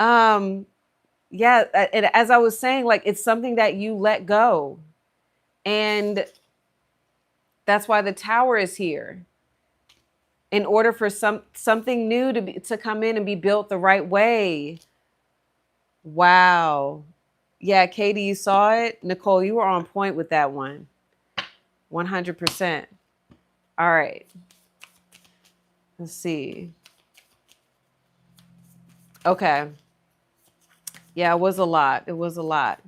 Speaker 1: Yeah, and as I was saying, like, it's something that you let go. And that's why the Tower is here. In order for something new to come in and be built the right way. Wow. Yeah, Katie, you saw it. Nicole, you were on point with that one. 100%. All right. Let's see. Okay. Yeah, it was a lot. It was a lot.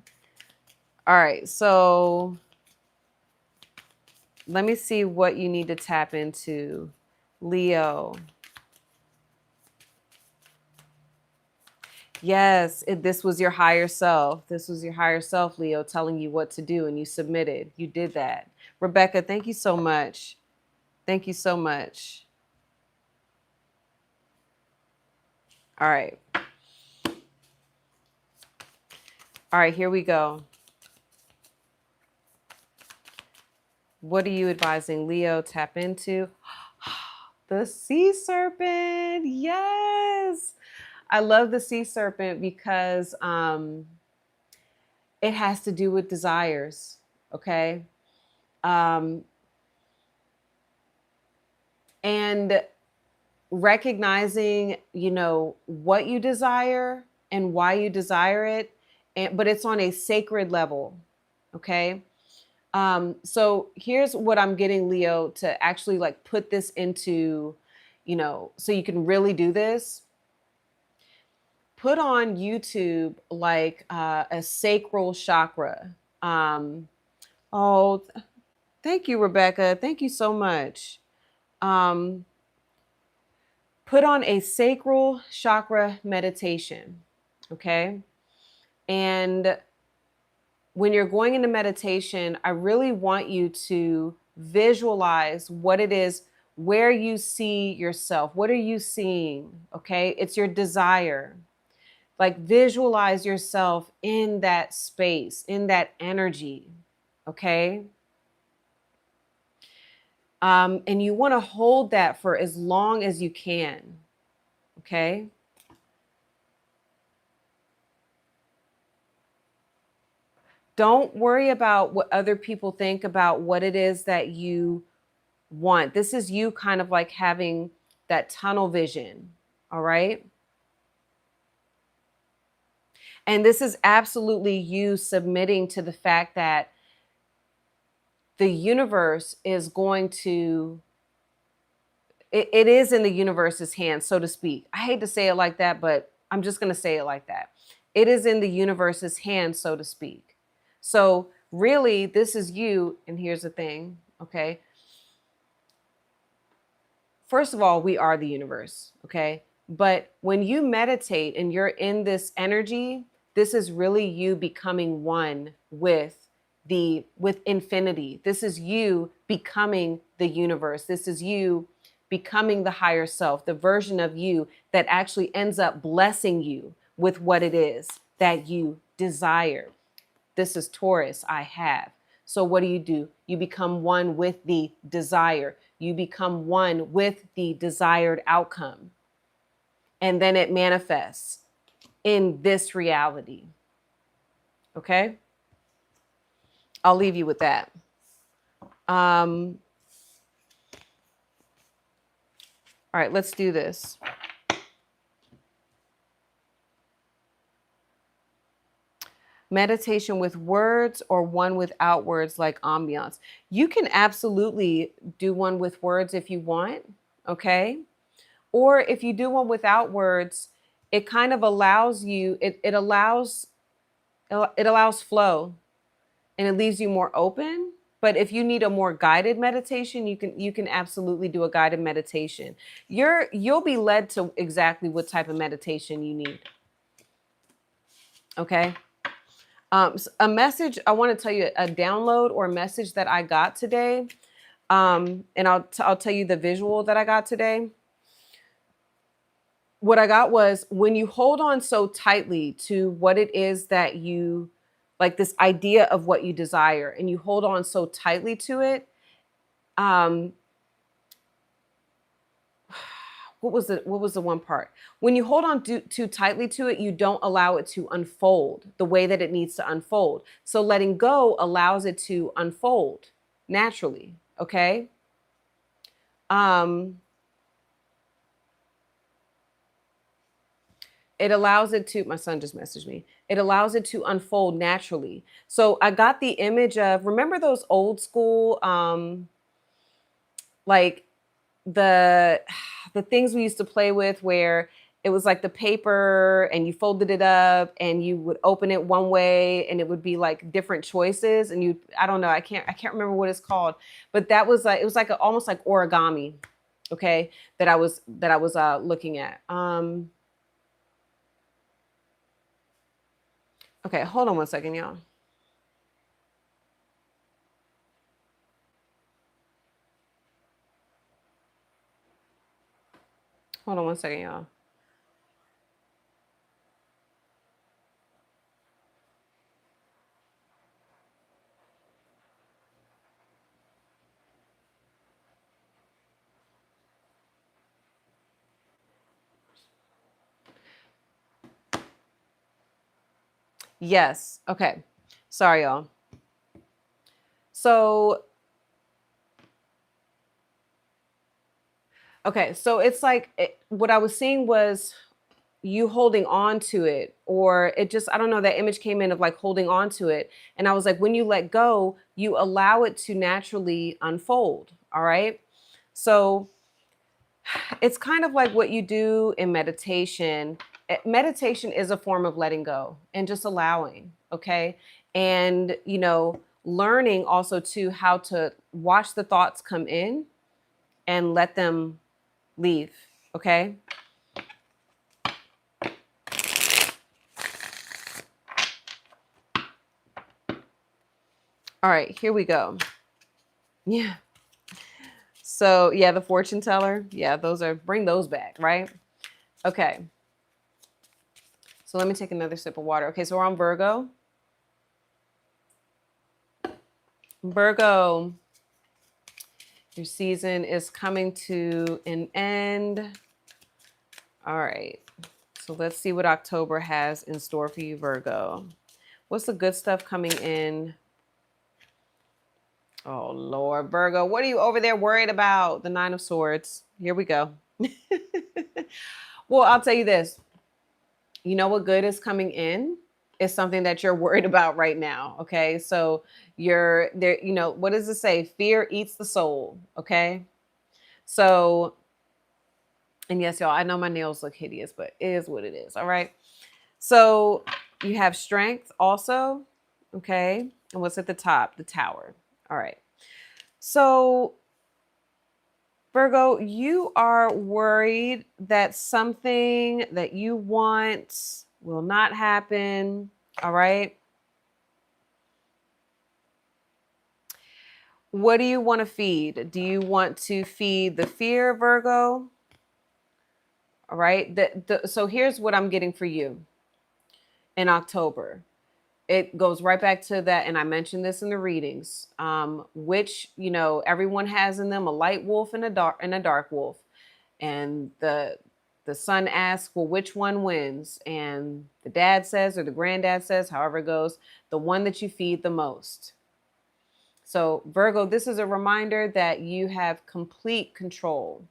Speaker 1: All right. So let me see what you need to tap into. Leo. Yes, this was your higher self. This was your higher self, Leo, telling you what to do, and you submitted. You did that. Rebecca, thank you so much. Thank you so much. All right. All right, here we go. What are you advising Leo tap into? The sea serpent. Yes. I love the sea serpent because it has to do with desires. Okay. And recognizing, what you desire and why you desire it, but it's on a sacred level. Okay. So here's what I'm getting, Leo, to actually like put this into, so you can really do this. Put on YouTube like a sacral chakra. Oh, thank you, Rebecca. Thank you so much. Put on a sacral chakra meditation. Okay. And when you're going into meditation, I really want you to visualize what it is, where you see yourself. What are you seeing? Okay. It's your desire. Like, visualize yourself in that space, in that energy. Okay. And you want to hold that for as long as you can. Okay. Don't worry about what other people think about what it is that you want. This is you kind of like having that tunnel vision. All right. And this is absolutely you submitting to the fact that the universe is going to it is in the universe's hands, so to speak. I hate to say it like that, but I'm just going to say it like that. It is in the universe's hands, so to speak. So really, this is you. And here's the thing, okay? First of all, we are the universe, okay? But when you meditate and you're in this energy, this is really you becoming one with infinity. This is you becoming the universe. This is you becoming the higher self, the version of you that actually ends up blessing you with what it is that you desire. This is Taurus, I have. So what do? You become one with the desire. You become one with the desired outcome. And then it manifests in this reality. Okay? I'll leave you with that. All right, let's do this. Meditation with words or one without words, like ambiance. You can absolutely do one with words if you want, okay? Or if you do one without words, it kind of allows you, it allows flow, and it leaves you more open. But if you need a more guided meditation, you can absolutely do a guided meditation. You'll be led to exactly what type of meditation you need. Okay? A message, I want to tell you a download or a message that I got today. And I'll tell you the visual that I got today. What I got was, when you hold on so tightly to what it is that you, like this idea of what you desire, and you hold on so tightly to it, what was the one part? When you hold on too tightly to it, you don't allow it to unfold the way that it needs to unfold. So letting go allows it to unfold naturally. Okay. It allows it to, my son just messaged me. It allows it to unfold naturally. So I got the image of, remember those old school, like the things we used to play with, where it was like the paper and you folded it up and you would open it one way and it would be like different choices, and I don't know, I can't remember what it's called, but that was like, it was like almost like origami. Okay. That I was looking at. Okay. Hold on one second, y'all. Hold on one second, y'all. Yes. Okay. Sorry, y'all. So, okay. So it's like, what I was seeing was you holding on to it, or it just, I don't know, that image came in of like holding on to it. And I was like, when you let go, you allow it to naturally unfold. All right. So it's kind of like what you do in meditation. Meditation is a form of letting go and just allowing. Okay. And, learning also to how to watch the thoughts come in and let them leave. Okay. All right, here we go. Yeah. So yeah, the fortune teller. Yeah, bring those back, right? Okay. So let me take another sip of water. Okay, so we're on Virgo. Virgo, your season is coming to an end. All right. So let's see what October has in store for you, Virgo. What's the good stuff coming in? Oh, Lord, Virgo, what are you over there worried about? The Nine of Swords. Here we go. Well, I'll tell you this. You know what good is coming in is something that you're worried about right now. Okay. So you're there, what does it say? Fear eats the soul. Okay. So And yes, y'all, I know my nails look hideous, but it is what it is. All right. So you have strength also. Okay. And what's at the top? The Tower. All right. So Virgo, you are worried that something that you want will not happen. All right. What do you want to feed? Do you want to feed the fear, Virgo? All right. So here's what I'm getting for you in October. It goes right back to that. And I mentioned this in the readings, which, everyone has in them a light wolf and a dark wolf. And the son asks, well, which one wins? And the dad says, or the granddad says, however it goes, the one that you feed the most. So Virgo, this is a reminder that you have complete control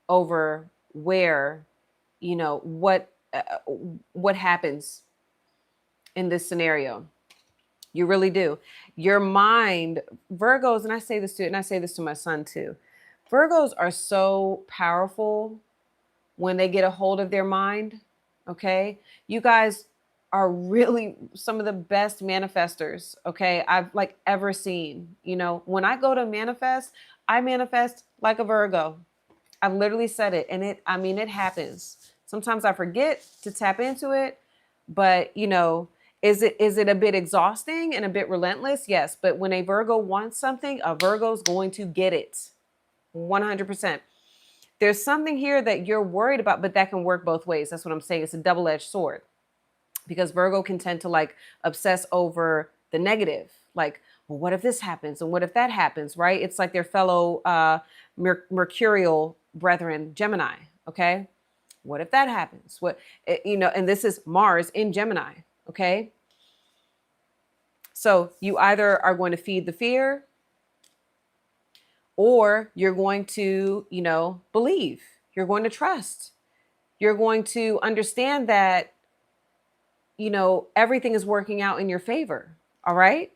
Speaker 1: over where, what happens in this scenario. You really do. Your mind, Virgos, and I say this to my son too. Virgos are so powerful when they get a hold of their mind. Okay. You guys are really some of the best manifestors. Okay. I've ever seen, when I go to manifest, I manifest like a Virgo. I've literally said it. And it happens. Sometimes I forget to tap into it, but is it a bit exhausting and a bit relentless? Yes. But when a Virgo wants something, a Virgo's going to get it 100%. There's something here that you're worried about, but that can work both ways. That's what I'm saying. It's a double-edged sword because Virgo can tend to obsess over the negative. Well, what if this happens? And what if that happens? Right. It's like their fellow mercurial brethren, Gemini. Okay. What if that happens? And this is Mars in Gemini. Okay. So you either are going to feed the fear or you're going to, believe. You're going to trust. You're going to understand that, everything is working out in your favor. All right.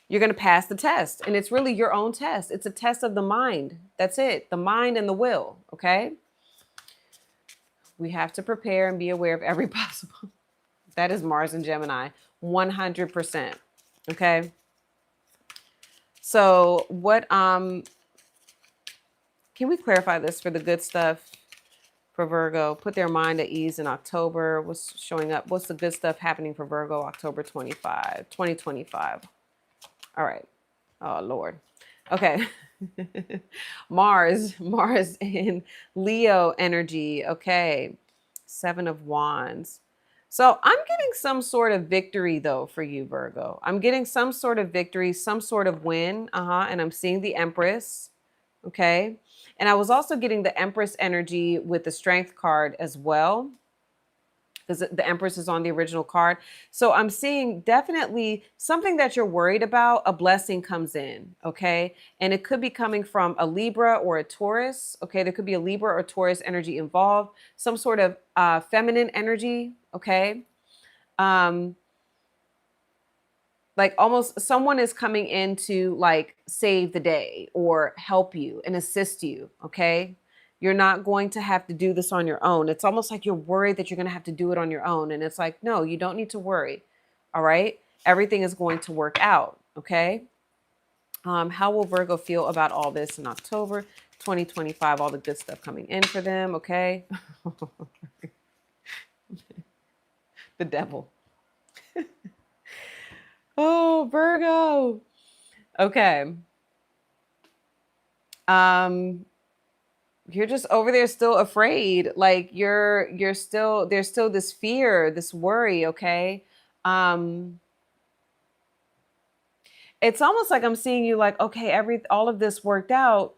Speaker 1: You're going to pass the test. And it's really your own test. It's a test of the mind. That's it. The mind and the will. Okay. We have to prepare and be aware of every possible. That is Mars and Gemini. 100%. Okay. So what, can we clarify this for the good stuff for Virgo? Put their mind at ease in October. What's showing up? What's the good stuff happening for Virgo, October 2025? All right. Oh, Lord. Okay. Mars in Leo energy. Okay. 7 of Wands. So I'm getting some sort of victory though for you, Virgo. I'm getting some sort of victory, some sort of win. And I'm seeing the Empress. Okay. And I was also getting the Empress energy with the Strength card as well, because the Empress is on the original card. So I'm seeing definitely something that you're worried about, a blessing comes in, okay? And it could be coming from a Libra or a Taurus, okay? There could be a Libra or Taurus energy involved, some sort of feminine energy, okay? Almost someone is coming in to save the day or help you and assist you, okay? You're not going to have to do this on your own. It's almost like you're worried that you're going to have to do it on your own. And it's like, no, you don't need to worry. All right. Everything is going to work out. Okay. How will Virgo feel about all this in October 2025? All the good stuff coming in for them. Okay. The devil. Oh, Virgo. Okay. You're just over there still afraid. You're still, there's still this fear, this worry. Okay. It's almost like I'm seeing you okay, all of this worked out,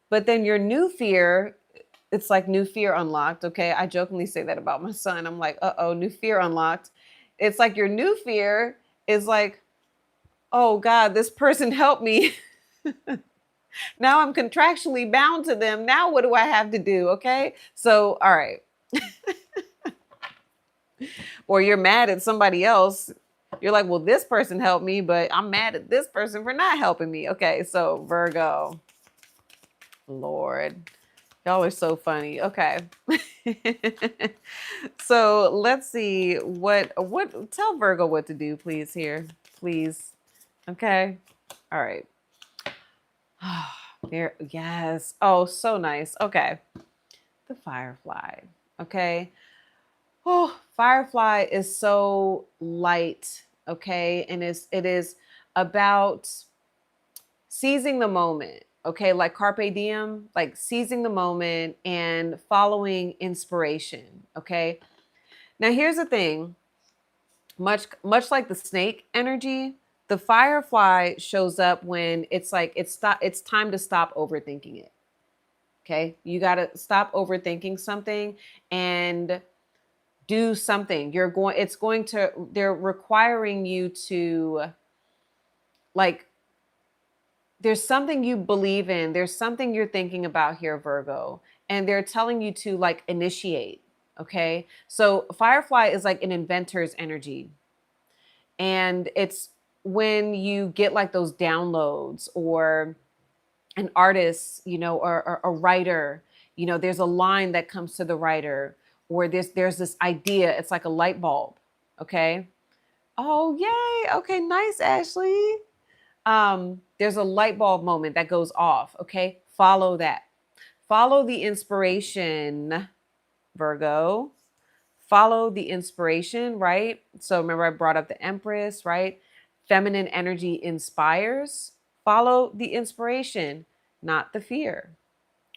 Speaker 1: but then your new fear, it's like new fear unlocked. Okay. I jokingly say that about my son. I'm like, uh-oh, new fear unlocked. It's like your new fear is like, oh God, this person helped me. Now I'm contractually bound to them. Now what do I have to do? Okay. So, all right. Or you're mad at somebody else. You're like, well, this person helped me, but I'm mad at this person for not helping me. Okay, so Virgo. Lord, y'all are so funny. Okay. So let's see what tell Virgo what to do, please, here. Please. Okay. All right. There, yes. Oh, so nice. Okay. The Firefly. Okay. Oh, Firefly is so light. Okay. And it is about seizing the moment. Okay. Like Carpe Diem, like seizing the moment and following inspiration. Okay. Now here's the thing. Much like the snake energy, the firefly shows up when it's like it's time to stop overthinking it. Okay? You got to stop overthinking something and do something. They're requiring you to, like, there's something you believe in, there's something you're thinking about here, Virgo, and they're telling you to, like, initiate. Okay? So firefly is like an inventor's energy. And it's when you get like those downloads, or an artist, or a writer, there's a line that comes to the writer, or there's this idea. It's like a light bulb. Okay. Oh, yay. Okay. Nice, Ashley. There's a light bulb moment that goes off. Okay. Follow that. Follow the inspiration, Virgo. Follow the inspiration, right? So remember, I brought up the Empress, right? Feminine energy inspires. Follow the inspiration, not the fear.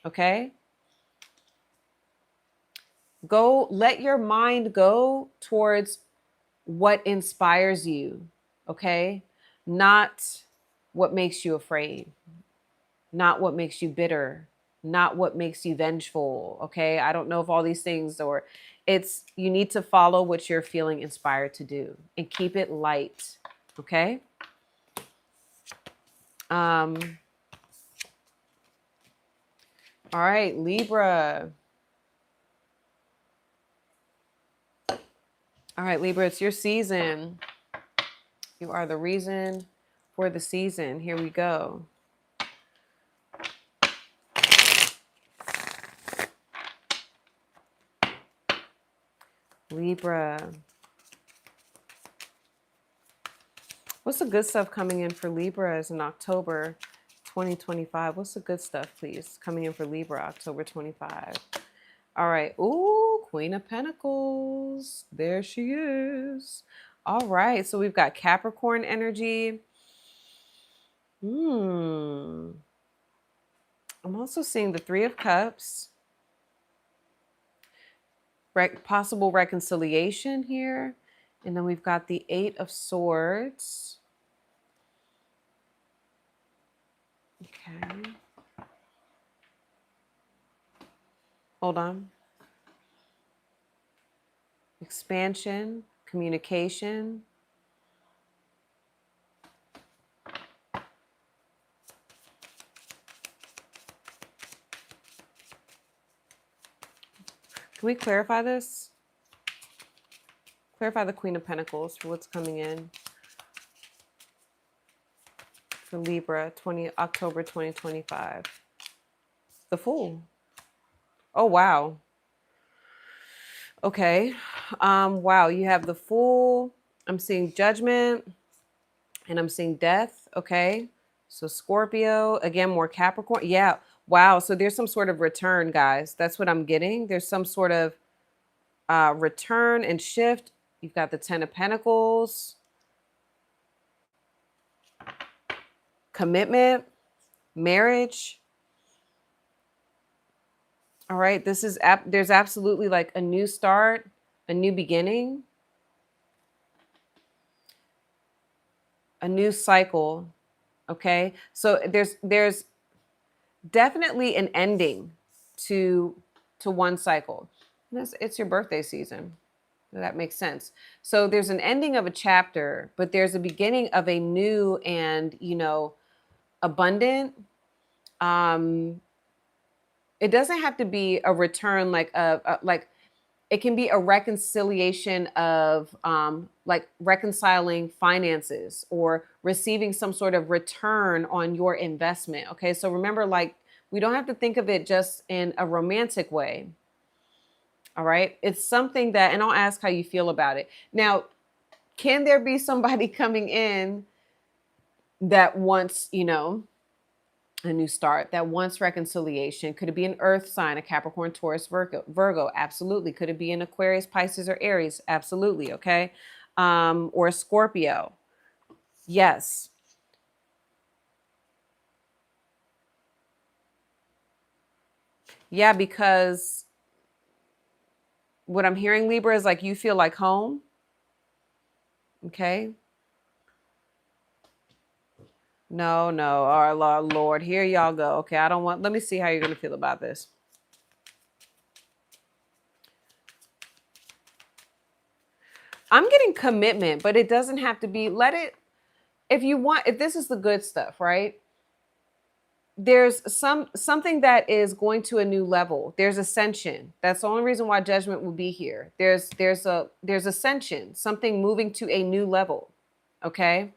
Speaker 1: Okay? Let your mind go towards what inspires you. Okay? Not what makes you afraid, not what makes you bitter, not what makes you vengeful. Okay. I don't know if all these things, or you need to follow what you're feeling inspired to do and keep it light. Okay. All right, Libra. All right, Libra, it's your season. You are the reason for the season. Here we go. Libra. What's the good stuff coming in for Libras in October 2025? What's the good stuff, please, coming in for Libra October 25? All right. Ooh, Queen of Pentacles. There she is. All right. So we've got Capricorn energy. I'm also seeing the Three of Cups. Possible reconciliation here. And then we've got the Eight of Swords. Okay. Hold on. Expansion, communication. Can we clarify this? Clarify the Queen of Pentacles for what's coming in for Libra, October 2025. The Fool. Oh, wow. Okay. Wow. You have the Fool. I'm seeing Judgment, and I'm seeing Death. Okay. So Scorpio, again, more Capricorn. Yeah. Wow. So there's some sort of return, guys. That's what I'm getting. There's some sort of return and shift. You've got the Ten of Pentacles. Commitment, marriage. All right. There's absolutely like a new start, a new beginning, a new cycle. Okay. So there's definitely an ending to one cycle. It's your birthday season. That makes sense. So there's an ending of a chapter, but there's a beginning of a new and, abundant. It doesn't have to be a return like It can be a reconciliation of like reconciling finances or receiving some sort of return on your investment. Okay, so remember, like, we don't have to think of it just in a romantic way. All right, it's something that, and I'll ask how you feel about it. Now, can there be somebody coming in that wants, you know, a new start, that wants reconciliation? Could it be an earth sign, a Capricorn, Taurus, Virgo? Absolutely. Could it be an Aquarius, Pisces, or Aries? Absolutely. Okay. Or a Scorpio? Yes. Yeah, because what I'm hearing, Libra, is like you feel like home. Okay. No, no. Our Lord, here y'all go. Okay, I don't want, let me see how you're going to feel about this. I'm getting commitment, but it doesn't have to be, let it, if you want, if this is the good stuff, right? There's something that is going to a new level. There's ascension. That's the only reason why judgment will be here. There's ascension, something moving to a new level. Okay.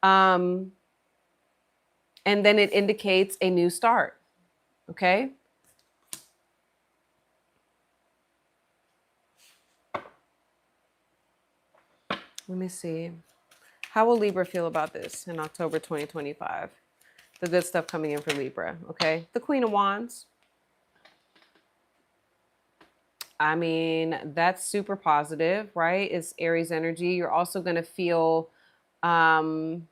Speaker 1: And then it indicates a new start. Okay. Let me see. How will Libra feel about this in October 2025? The good stuff coming in for Libra. Okay. The Queen of Wands. I mean, that's super positive, right? It's Aries energy. You're also going to feel kind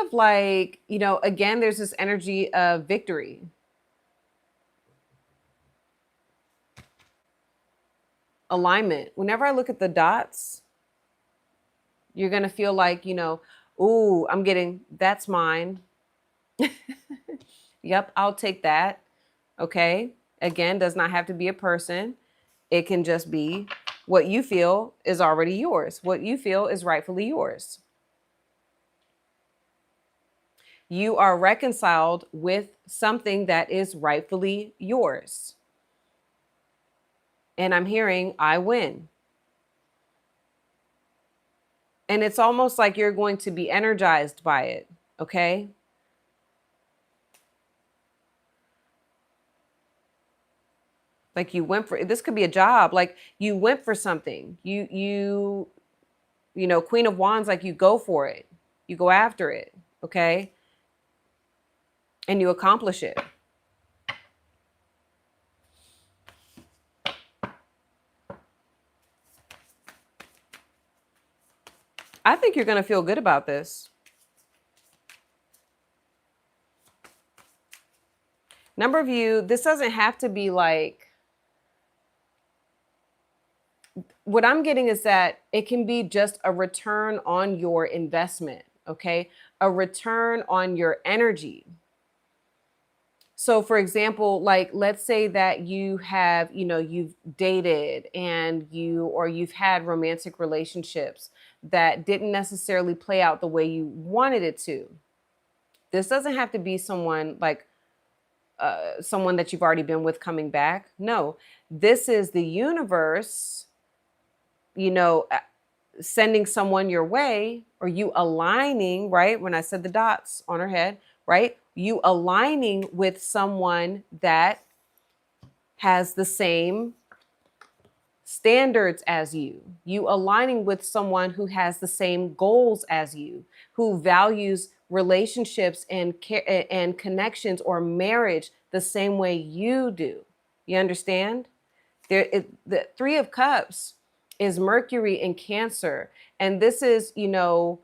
Speaker 1: of like, you know, again, there's this energy of victory. Alignment. Whenever I look at the dots, you're going to feel like, you know, ooh, I'm getting, that's mine. Yep, I'll take that. Okay. Again, does not have to be a person. It can just be what you feel is already yours. What you feel is rightfully yours. You are reconciled with something that is rightfully yours. And I'm hearing, I win. And it's almost like you're going to be energized by it. Okay. Like you went for, this could be a job. Like you went for something. You know, Queen of Wands, like you go for it. You go after it. Okay. And you accomplish it. I think you're going to feel good about this. Number of you, this doesn't have to be like, what I'm getting is that it can be just a return on your investment. Okay. A return on your energy. So for example, like, let's say that you have, you know, you've dated and you've had romantic relationships that didn't necessarily play out the way you wanted it to. This doesn't have to be someone like someone that you've already been with coming back. No, this is the universe, you know, sending someone your way, or you aligning, right? When I said the dots on her head, right? You aligning with someone that has the same standards as you. You aligning with someone who has the same goals as you, who values relationships and connections or marriage the same way you do. You understand? The Three of Cups is Mercury in Cancer. And this is, you know,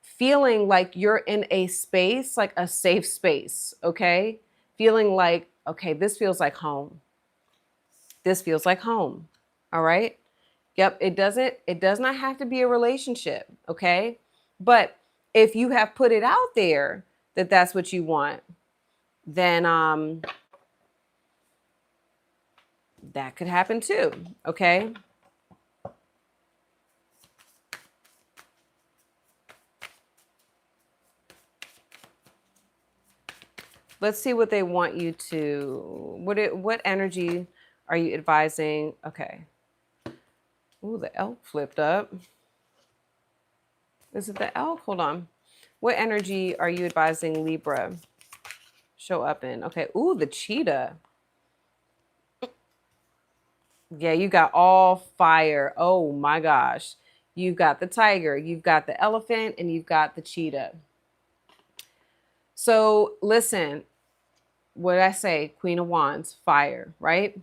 Speaker 1: feeling like you're in a space, like a safe space, okay? Feeling like, okay, this feels like home. This feels like home. All right? Yep, it does not have to be a relationship, okay? But if you have put it out there that that's what you want, then that could happen too, okay? Let's see what they want you to, what energy are you advising? Okay. Ooh, the elk flipped up. Is it the elk? Hold on. What energy are you advising Libra show up in? Okay. Ooh, the cheetah. Yeah, you got all fire. Oh my gosh. You've got the tiger, you've got the elephant, and you've got the cheetah. So listen, what did I say? Queen of Wands, fire, right?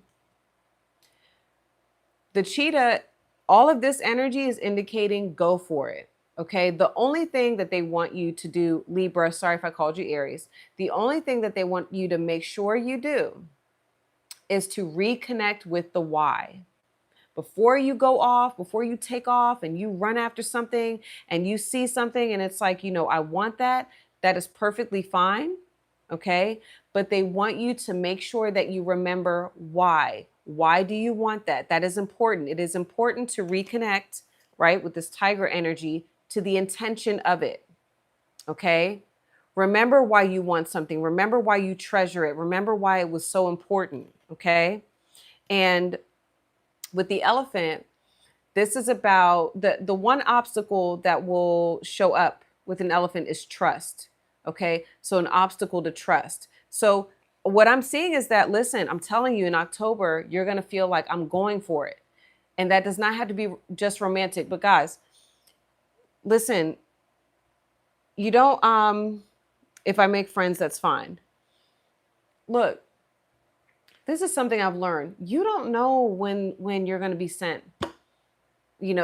Speaker 1: The cheetah, all of this energy is indicating go for it. Okay. The only thing that they want you to do, Libra, sorry if I called you Aries, the only thing that they want you to make sure you do is to reconnect with the why. Before you go off, before you take off and you run after something and you see something and it's like, I want that, that is perfectly fine. Okay. But they want you to make sure that you remember why. Why do you want that? That is important. It is important to reconnect, right, with this tiger energy to the intention of it. Okay. Remember why you want something. Remember why you treasure it. Remember why it was so important. Okay. And with the elephant, this is about the one obstacle that will show up with an elephant is trust. Okay. So an obstacle to trust. So what I'm seeing is that, listen, I'm telling you in October, you're going to feel like I'm going for it. And that does not have to be just romantic. But guys, listen, you don't, if I make friends, that's fine. Look, this is something I've learned. You don't know when you're going to be sent.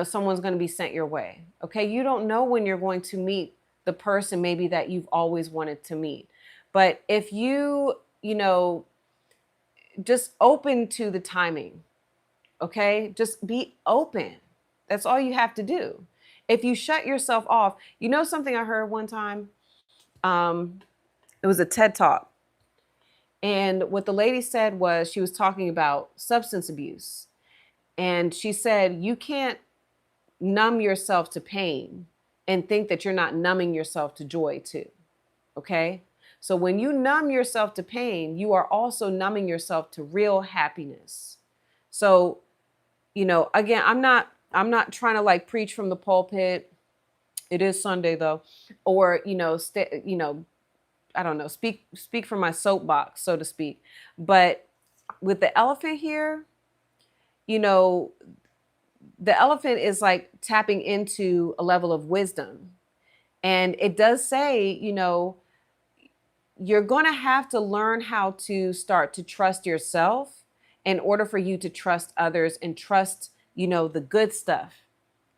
Speaker 1: Someone's going to be sent your way. Okay. You don't know when you're going to meet the person maybe that you've always wanted to meet. But if just open to the timing. Okay. Just be open. That's all you have to do. If you shut yourself off, something I heard one time, it was a TED talk. And what the lady said was she was talking about substance abuse. And she said, you can't numb yourself to pain and think that you're not numbing yourself to joy too. Okay. So when you numb yourself to pain, you are also numbing yourself to real happiness. So, again, I'm not trying to like preach from the pulpit. It is Sunday though, or, I don't know, speak from my soapbox, so to speak. But with the elephant here, the elephant is like tapping into a level of wisdom. And it does say, you're going to have to learn how to start to trust yourself in order for you to trust others and trust, the good stuff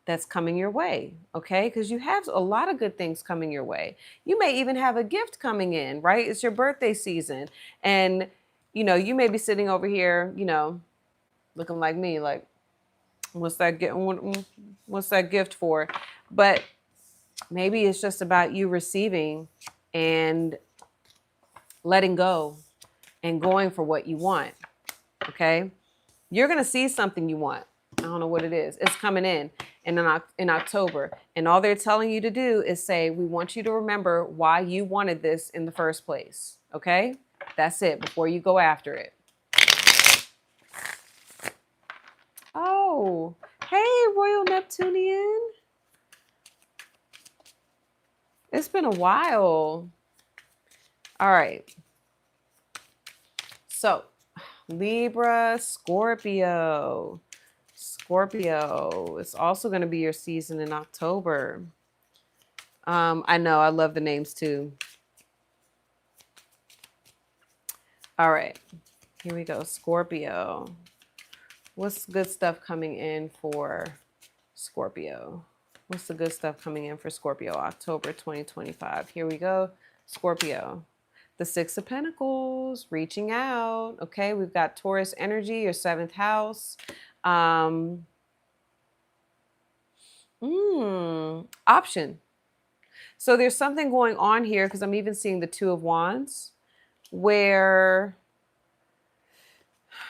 Speaker 1: that's coming your way. Okay. Because you have a lot of good things coming your way. You may even have a gift coming in, right? It's your birthday season. And, you may be sitting over here, looking like me, like, what's that gift for? But maybe it's just about you receiving and letting go and going for what you want. Okay. You're going to see something you want. I don't know what it is. It's coming in October. And all they're telling you to do is say, we want you to remember why you wanted this in the first place. Okay. That's it before you go after it. Oh, hey, Royal Neptunian. It's been a while. All right. So, Libra, Scorpio. Scorpio. It's also going to be your season in October. I know. I love the names too. All right. Here we go. Scorpio. What's good stuff coming in for Scorpio? What's the good stuff coming in for Scorpio? October 2025. Here we go. Scorpio. The Six of Pentacles, reaching out. Okay, we've got Taurus energy, your 7th house. Option. So there's something going on here because I'm even seeing the Two of Wands where,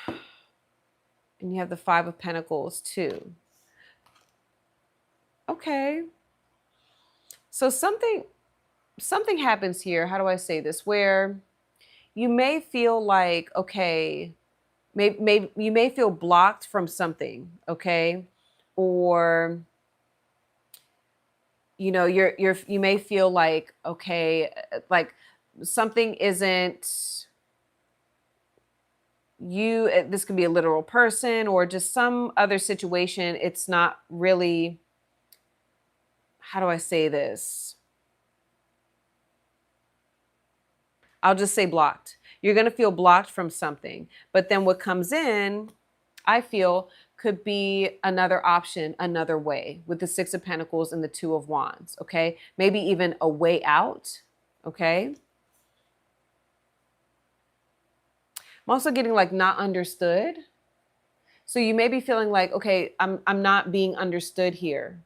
Speaker 1: and you have the Five of Pentacles too. Okay. So something happens here. How do I say this? Where you may feel like, okay, Maybe you may feel blocked from something, okay? Or you may feel like, okay, like something isn't you. This could be a literal person or just some other situation. It's not really, how do I say this? I'll just say blocked. You're going to feel blocked from something. But then what comes in, I feel, could be another option, another way with the Six of Pentacles and the Two of Wands. Okay. Maybe even a way out. Okay. I'm also getting like not understood. So you may be feeling like, okay, I'm not being understood here.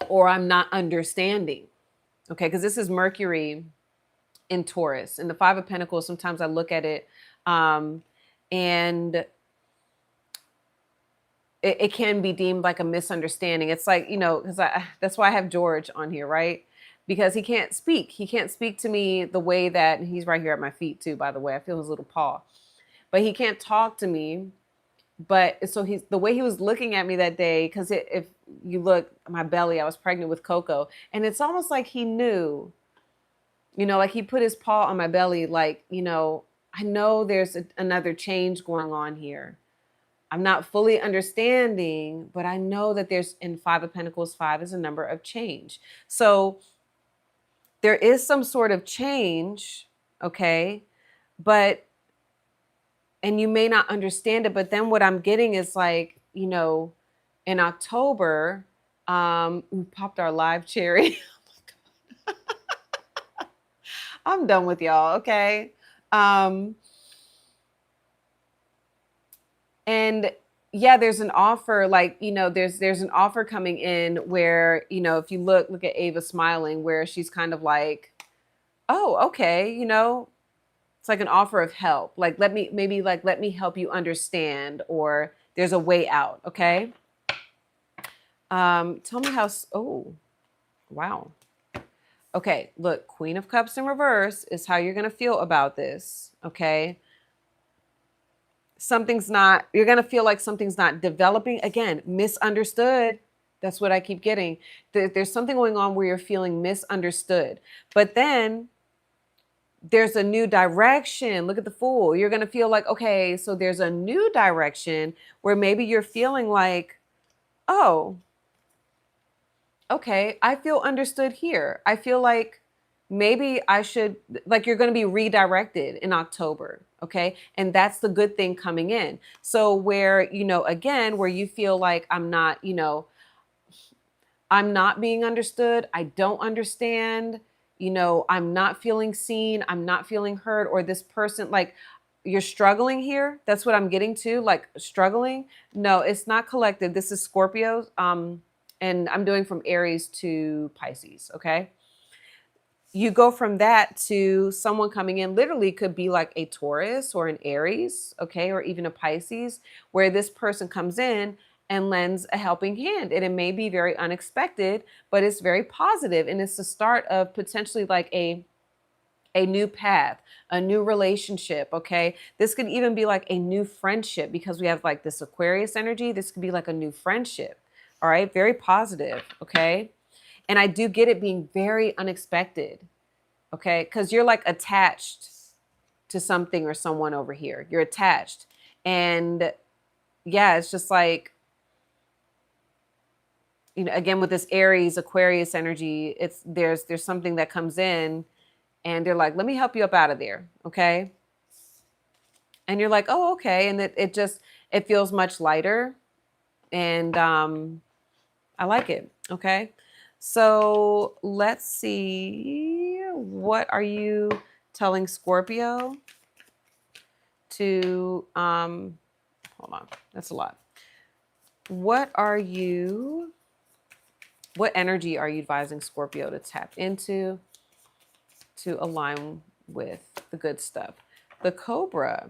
Speaker 1: Or I'm not understanding. Okay. Because this is Mercury in Taurus. And the Five of Pentacles, sometimes I look at it and it can be deemed like a misunderstanding. It's like, because that's why I have George on here, right? Because he can't speak. He can't speak to me the way that, and he's right here at my feet too, by the way. I feel his little paw. But he can't talk to me. But so he's the way he was looking at me that day, because if you look at my belly, I was pregnant with Coco. And it's almost like he knew, like he put his paw on my belly, like, I know there's another change going on here. I'm not fully understanding, but I know that there's, in Five of Pentacles, 5 is a number of change. So there is some sort of change, okay? And you may not understand it, but then what I'm getting is like, in October, we popped our live cherry. I'm done with y'all, okay? And yeah, there's an offer, like, there's an offer coming in where, if you look at Ava smiling, where she's kind of like, oh, okay, it's like an offer of help. Like, let me help you understand, or there's a way out, okay? Tell me how, oh, wow. Okay, look, Queen of Cups in reverse is how you're going to feel about this, okay? You're going to feel like something's not developing. Again, misunderstood. That's what I keep getting. There's something going on where you're feeling misunderstood. But then there's a new direction. Look at the Fool. You're going to feel like, okay, so there's a new direction where maybe you're feeling like, oh, okay, I feel understood here. I feel like maybe I should, like, you're going to be redirected in October. Okay. And that's the good thing coming in. So where, again, where you feel like I'm not being understood. I don't understand, I'm not feeling seen. I'm not feeling heard, or this person, like, you're struggling here. That's what I'm getting to, like struggling. No, it's not collective. This is Scorpio. And I'm doing from Aries to Pisces. Okay. You go from that to someone coming in, literally could be like a Taurus or an Aries, okay, or even a Pisces, where this person comes in and lends a helping hand. And it may be very unexpected, but it's very positive. And it's the start of potentially like a new path, a new relationship, okay? This could even be like a new friendship, because we have like this Aquarius energy. This could be like a new friendship, all right? Very positive, okay? And I do get it being very unexpected, okay? Because you're like attached to something or someone over here. You're attached. And yeah, it's just like, again, with this Aries, Aquarius energy, there's something that comes in and they're like, let me help you up out of there, okay? And you're like, oh, okay. And it feels much lighter. And I like it, okay? So let's see. What are you telling Scorpio to, hold on, that's a lot. What energy are you advising Scorpio to tap into to align with the good stuff? The Cobra.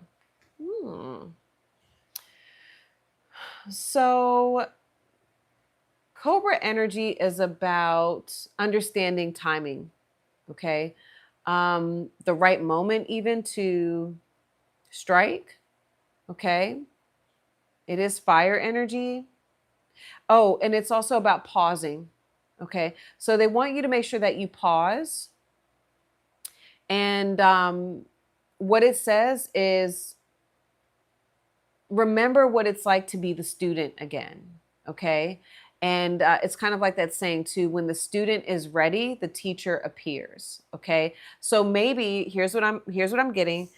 Speaker 1: So Cobra energy is about understanding timing, okay? The right moment even to strike. Okay. It is fire energy. Oh, and it's also about pausing. Okay. So they want you to make sure that you pause. And what it says is remember what it's like to be the student again. Okay. And it's kind of like that saying too, when the student is ready, the teacher appears. Okay. So maybe here's what I'm getting,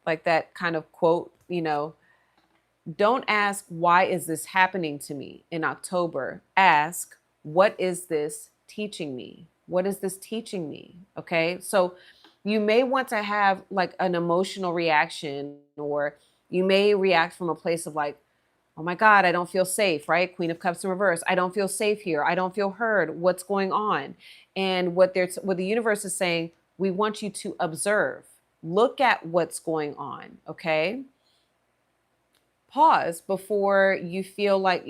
Speaker 1: like that kind of quote, don't ask, why is this happening to me in October? Ask, what is this teaching me? What is this teaching me? Okay. So you may want to have like an emotional reaction, or you may react from a place of like, oh my God, I don't feel safe, right? Queen of Cups in reverse. I don't feel safe here. I don't feel heard. What's going on? And what the universe is saying, we want you to observe, look at what's going on. Okay. Pause before you feel like,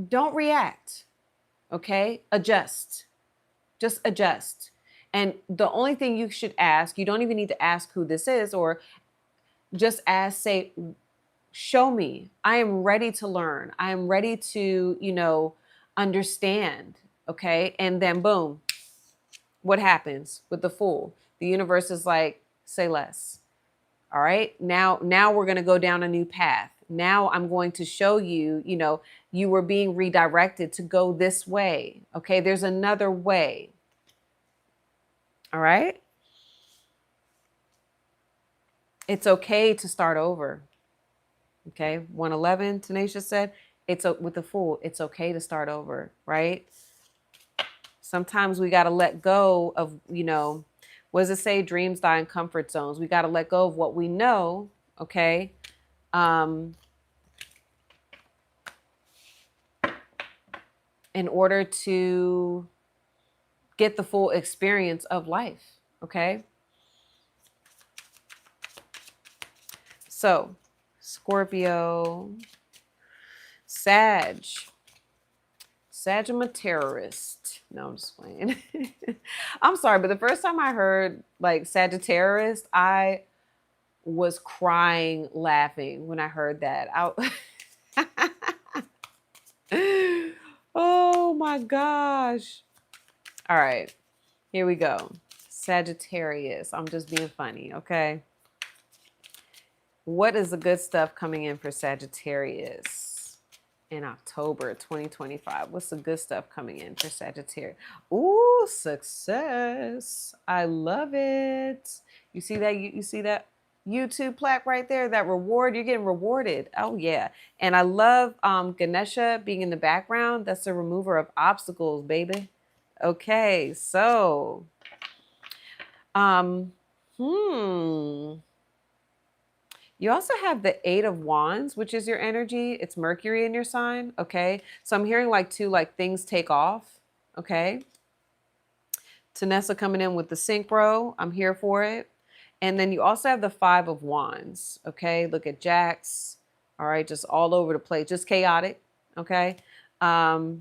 Speaker 1: don't react. Okay. Adjust. Just adjust. And the only thing you should ask, you don't even need to ask who this is, or just ask, say, show me. I am ready to learn. I am ready to, understand. Okay. And then boom, what happens with the Fool? The universe is like, say less. All right. Now we're going to go down a new path. Now I'm going to show you, you were being redirected to go this way. Okay. There's another way. All right. It's okay to start over. Okay. 111, Tanisha said, with the Fool, it's okay to start over. Right. Sometimes we got to let go of, what does it say? Dreams die in comfort zones. We got to let go of what we know. Okay. In order to get the full experience of life. Okay. So Scorpio, Sagittarius. No, I'm just playing. I'm sorry, but the first time I heard like Sagittarius, I was crying laughing when I heard that. Oh my gosh. All right, here we go. Sagittarius. I'm just being funny, okay? What is the good stuff coming in for Sagittarius in October 2025? What's the good stuff coming in for Sagittarius? Ooh, success. I love it. You see that? You see that YouTube plaque right there? That reward, you're getting rewarded. Oh yeah. And I love Ganesha being in the background. That's the remover of obstacles, baby. Okay, so you also have the Eight of Wands, which is your energy. It's Mercury in your sign. Okay. So I'm hearing like things take off. Okay. Tanessa coming in with the synchro. I'm here for it. And then you also have the Five of Wands. Okay. Look at Jax. All right. Just all over the place. Just chaotic. Okay. The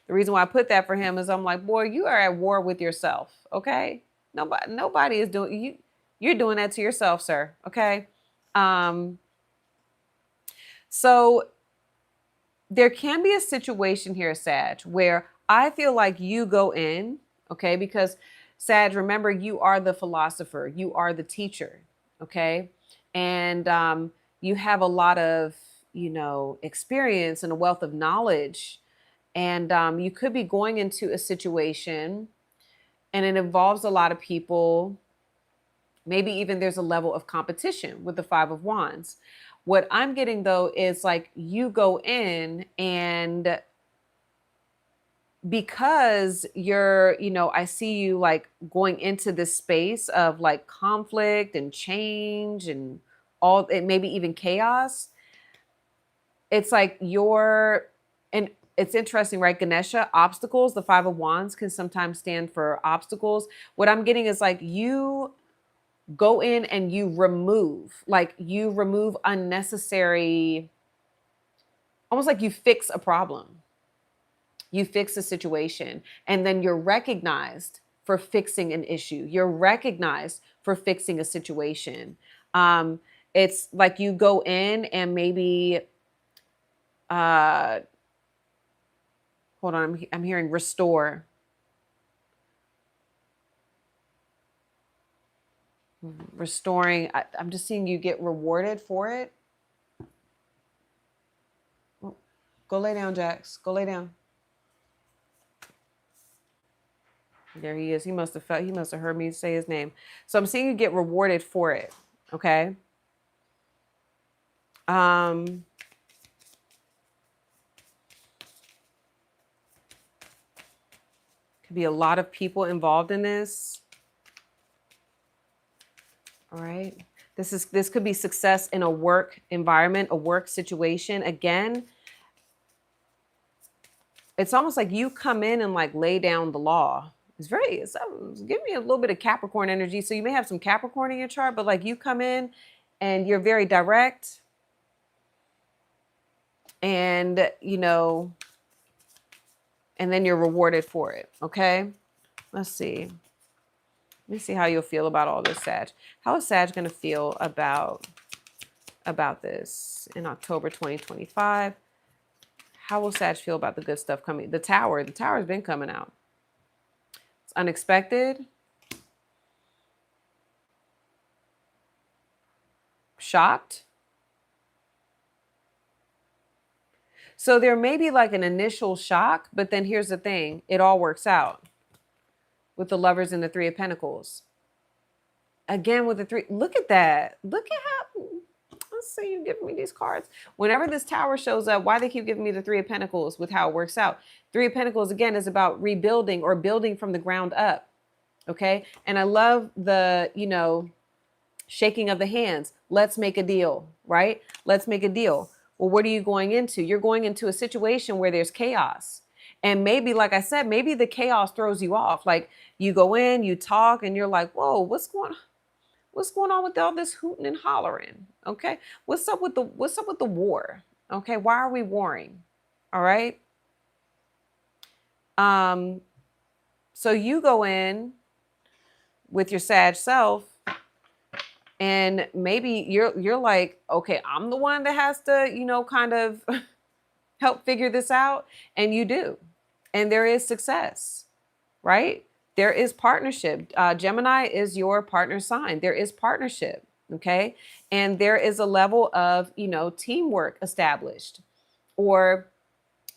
Speaker 1: reason why I put that for him is I'm like, boy, you are at war with yourself. Okay. Nobody is doing you. You're doing that to yourself, sir. Okay. So there can be a situation here, Sag, where I feel like you go in, okay, because Sag, remember, you are the philosopher, you are the teacher, okay, and you have a lot of, experience and a wealth of knowledge, and you could be going into a situation, and it involves a lot of people. Maybe even there's a level of competition with the Five of Wands. What I'm getting though is like you go in, and because you're, I see you like going into this space of like conflict and change and all, it maybe even chaos. It's like and it's interesting, right? Ganesha, obstacles, the Five of Wands can sometimes stand for obstacles. What I'm getting is like you go in and you remove unnecessary, almost like you fix a problem, you fix a situation, and then you're recognized for fixing an issue, you're recognized for fixing a situation. It's like you go in and maybe, hold on, I'm hearing restore. Restoring. I'm just seeing you get rewarded for it. Go lay down, Jax. Go lay down. There he is. He must have heard me say his name. So I'm seeing you get rewarded for it. Okay. Could be a lot of people involved in this. All right. This could be success in a work environment, a work situation. Again, it's almost like you come in and like lay down the law. It's give me a little bit of Capricorn energy. So you may have some Capricorn in your chart, but like you come in and you're very direct and, you know, and then you're rewarded for it. Okay. Let's see. Let me see how you'll feel about all this, Sag. How is Sag going to feel about this in October 2025? How will Sag feel about the good stuff coming? The Tower has been coming out. It's unexpected. Shocked. So there may be like an initial shock, but then here's the thing. It all works out with the Lovers and the Three of Pentacles. Again, with the three, look at that. Look at how, let's say you give me these cards. Whenever this Tower shows up, why they keep giving me the Three of Pentacles with how it works out? Three of Pentacles, again, is about rebuilding or building from the ground up. Okay. And I love the, you know, shaking of the hands. Let's make a deal, right? Let's make a deal. Well, what are you going into? You're going into a situation where there's chaos. And maybe, like I said, maybe the chaos throws you off. Like you go in, you talk, and you're like, whoa, what's going on with all this hooting and hollering? Okay. What's up with the war? Okay. Why are we warring? All right. So you go in with your Sag self, and maybe you're like, okay, I'm the one that has to, you know, kind of help figure this out. And you do. And there is success, right? There is partnership. Gemini is your partner sign. There is partnership. Okay. And there is a level of, you know, teamwork established, or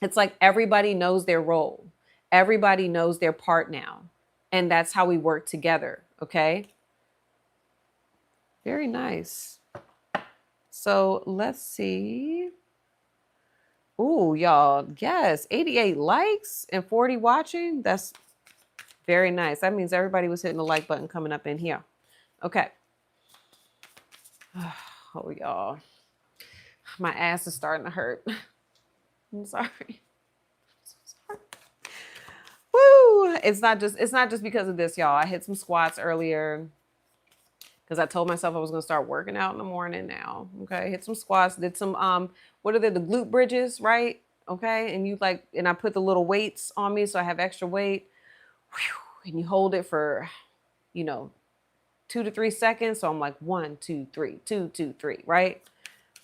Speaker 1: it's like everybody knows their role. Everybody knows their part now. And that's how we work together. Okay. Very nice. So let's see. Ooh, y'all. Yes. 88 likes and 40 watching. That's very nice. That means everybody was hitting the like button coming up in here. Okay. Oh, y'all. My ass is starting to hurt. I'm sorry. Woo! It's not just because of this, y'all. I hit some squats earlier because I told myself I was going to start working out in the morning now. Okay. Hit some squats, did some, what are they? The glute bridges, right? Okay. And I put the little weights on me. So I have extra weight. Whew, and you hold it for, you know, 2 to 3 seconds. So I'm like 1, 2, 3, 2, 2, 3, right?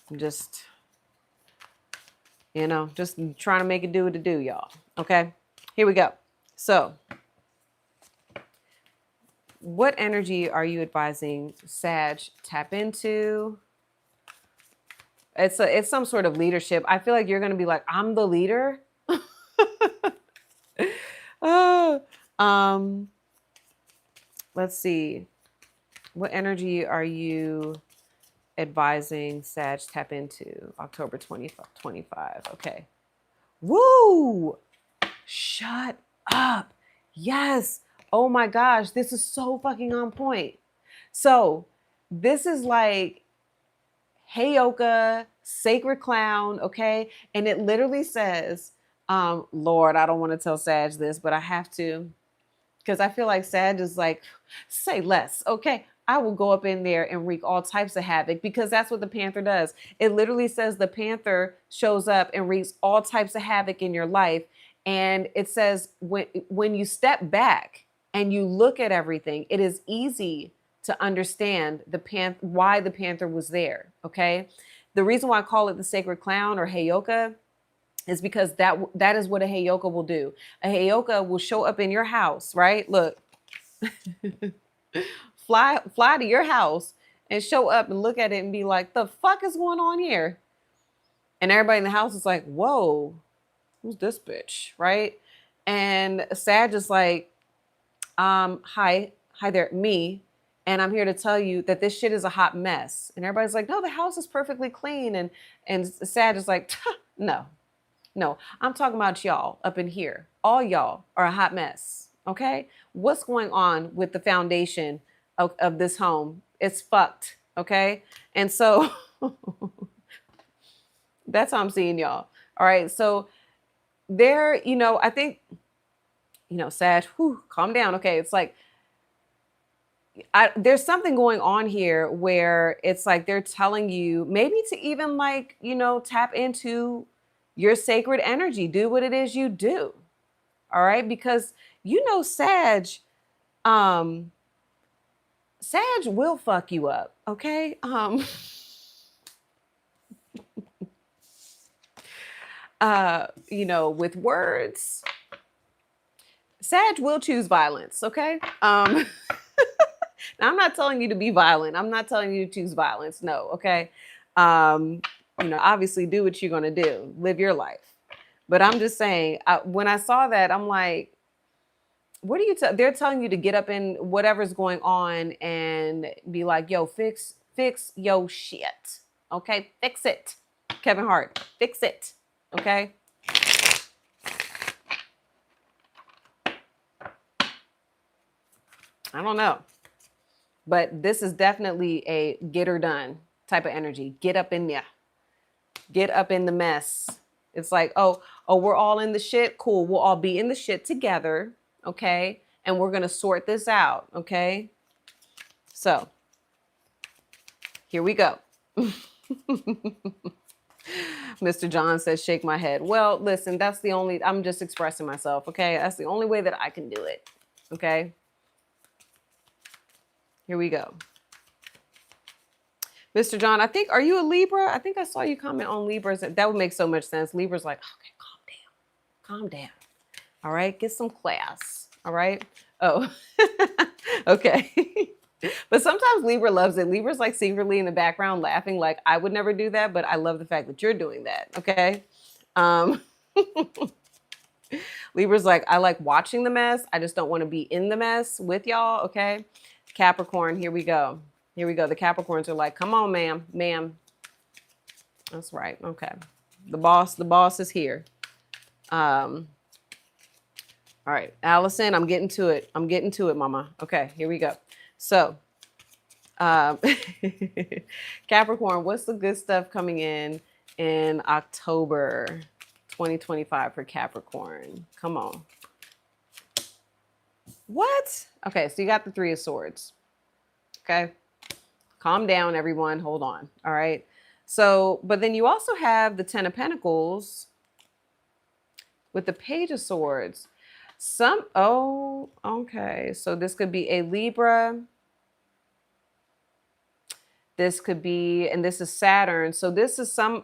Speaker 1: I'm just, you know, just trying to make it do what it do, y'all. Okay. Here we go. So what energy are you advising Sag tap into? It's some sort of leadership. I feel like you're going to be like, I'm the leader. Let's see. What energy are you advising Sag tap into? October 2025. Okay. Woo! Shut up. Yes. Oh my gosh. This is so fucking on point. So this is like Heyoka, sacred clown. Okay. And it literally says, Lord, I don't want to tell Sag this, but I have to, because I feel like Sag is like, say less. Okay. I will go up in there and wreak all types of havoc, because that's what the Panther does. It literally says the Panther shows up and wreaks all types of havoc in your life. And it says when you step back and you look at everything, it is easy to understand why the panther was there. Okay. The reason why I call it the sacred clown or Heyoka is because that is what a Heyoka will do. A Heyoka will show up in your house, right? Look, fly to your house and show up and look at it and be like, the fuck is going on here? And everybody in the house is like, whoa, who's this bitch, right? And Sag is like, hi there, me. And I'm here to tell you that this shit is a hot mess. And everybody's like, no, the house is perfectly clean. And Sag is like, no, I'm talking about y'all up in here. All y'all are a hot mess. Okay. What's going on with the foundation of this home? It's fucked. Okay. And so that's how I'm seeing y'all. All right. So there, I think, Sag, calm down. Okay. It's like, there's something going on here where it's like they're telling you maybe to even like, tap into your sacred energy. Do what it is you do. All right. Because, Sag, Sag will fuck you up. Okay. With words, Sag will choose violence. Okay. Now, I'm not telling you to be violent. I'm not telling you to choose violence. No. Okay. Obviously do what you're going to do. Live your life. But I'm just saying, when I saw that, I'm like, what are you? They're telling you to get up in whatever's going on and be like, yo, fix yo shit. Okay. Fix it. Kevin Hart, fix it. Okay. I don't know. But this is definitely a get her done type of energy. Get up in there. Get up in the mess. It's like, oh, we're all in the shit. Cool. We'll all be in the shit together. Okay. And we're going to sort this out. Okay. So here we go. Mr. John says, shake my head. Well, listen, I'm just expressing myself. Okay. That's the only way that I can do it. Okay. Here we go. Mr. John, are you a Libra? I think I saw you comment on Libras. That would make so much sense. Libra's like, okay, calm down. All right, get some class. All right. Oh, okay. But sometimes Libra loves it. Libra's like secretly in the background laughing like, I would never do that, but I love the fact that you're doing that. Okay. Libra's like, I like watching the mess. I just don't want to be in the mess with y'all. Okay. Capricorn, here we go. Here we go. The Capricorns are like, come on, ma'am. That's right. Okay. The boss is here. All right, Allison, I'm getting to it, mama. Okay, here we go. So, Capricorn, what's the good stuff coming in October 2025 for Capricorn? Come on. What? Okay, so you got the Three of Swords. Okay. Calm down, everyone. Hold on. All right. So, but then you also have the Ten of Pentacles with the Page of Swords. Okay. So this could be a Libra. This could be, and this is Saturn. So this is a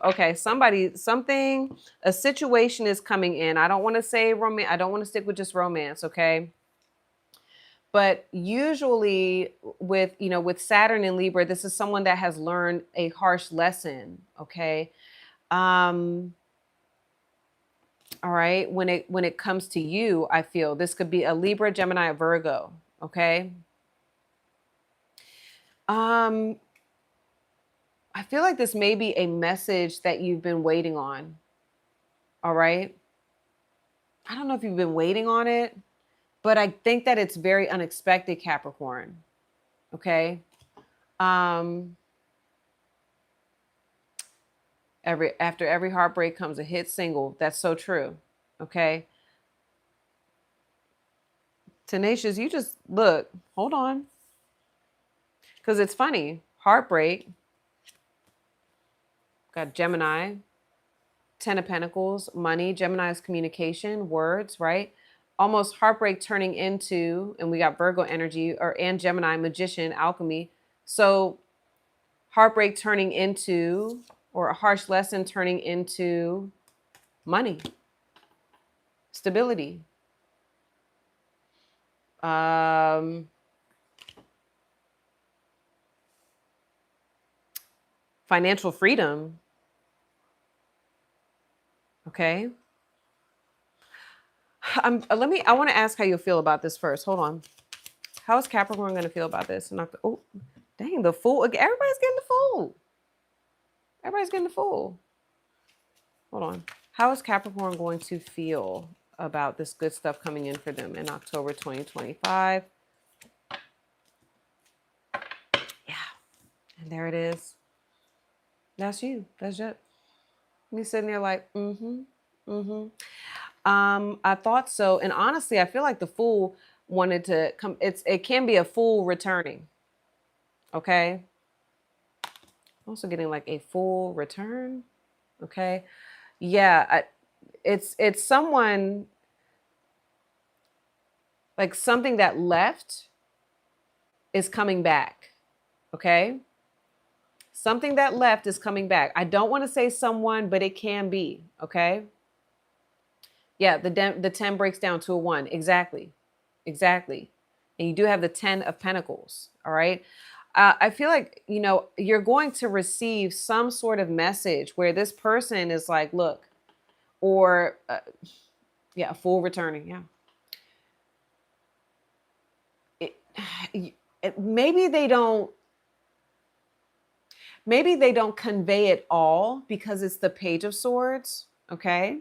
Speaker 1: situation is coming in. I don't want to say romance. I don't want to stick with just romance. Okay. But usually with Saturn and Libra, this is someone that has learned a harsh lesson. Okay. All right. When it comes to you, I feel this could be a Libra, Gemini, or Virgo. Okay. I feel like this may be a message that you've been waiting on. All right. I don't know if you've been waiting on it, but I think that it's very unexpected, Capricorn. Okay. After every heartbreak comes a hit single. That's so true. Okay. Tenacious, you just look, hold on. Because it's funny. Heartbreak. Got Gemini. Ten of Pentacles, money. Gemini is communication, words, right? almost heartbreak turning into, and we got Virgo energy and Gemini, magician, alchemy. So heartbreak turning into, or a harsh lesson turning into money, stability, financial freedom. Okay. I want to ask how you feel about this first. Hold on. How is Capricorn going to feel about this? Oh, dang, the Fool. Everybody's getting the Fool. Everybody's getting the Fool. Hold on. How is Capricorn going to feel about this good stuff coming in for them in October 2025? Yeah. And there it is. That's you. That's it. Me sitting there like, I thought so. And honestly, I feel like the Fool wanted to come. It can be a Fool returning. Okay. Also getting like a full return. Okay. Yeah. It's someone, like something that left is coming back. Okay. Something that left is coming back. I don't want to say someone, but it can be. Okay. Yeah. The 10 breaks down to a 1. Exactly. Exactly. And you do have the 10 of Pentacles. All right. I feel like, you're going to receive some sort of message where this person is like, look, or yeah, full returning. Yeah. Maybe they don't convey it all because it's the Page of Swords. Okay.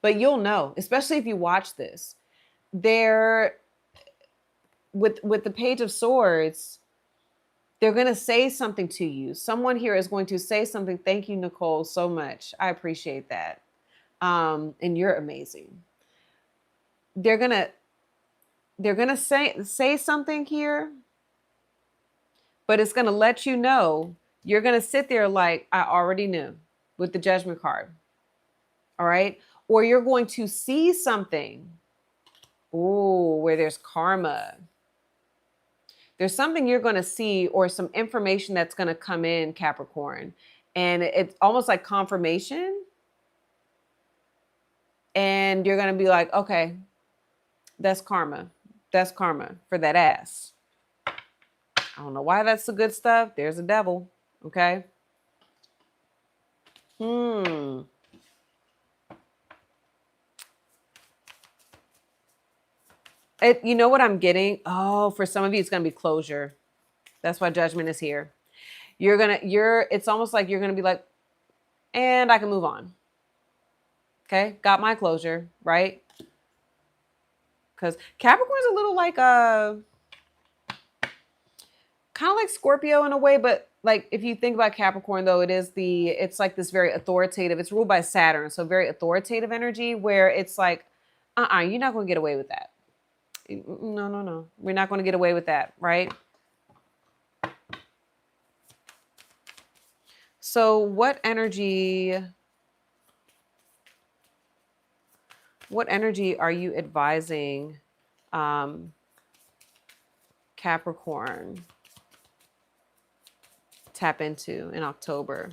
Speaker 1: But you'll know, especially if you watch this, they're with the Page of Swords, they're going to say something to you. Someone here is going to say something. Thank you, Nicole, so much. I appreciate that. And you're amazing. They're going to say something here, but it's going to let you know. You're going to sit there like, I already knew, with the Judgment card. All right. Or you're going to see something. Ooh, where there's karma. There's something you're going to see, or some information that's going to come in, Capricorn. And it's almost like confirmation. And you're going to be like, okay, that's karma. That's karma for that ass. I don't know why that's the good stuff. There's a devil. Okay. You know what I'm getting? Oh, for some of you, it's going to be closure. That's why Judgment is here. It's almost like you're going to be like, and I can move on. Okay. Got my closure, right? Because Capricorn's a little like, kind of like Scorpio in a way, but like, if you think about Capricorn though, it's like this very authoritative, it's ruled by Saturn. So very authoritative energy where it's like, you're not going to get away with that. No. We're not going to get away with that, right? So what energy are you advising Capricorn tap into in October?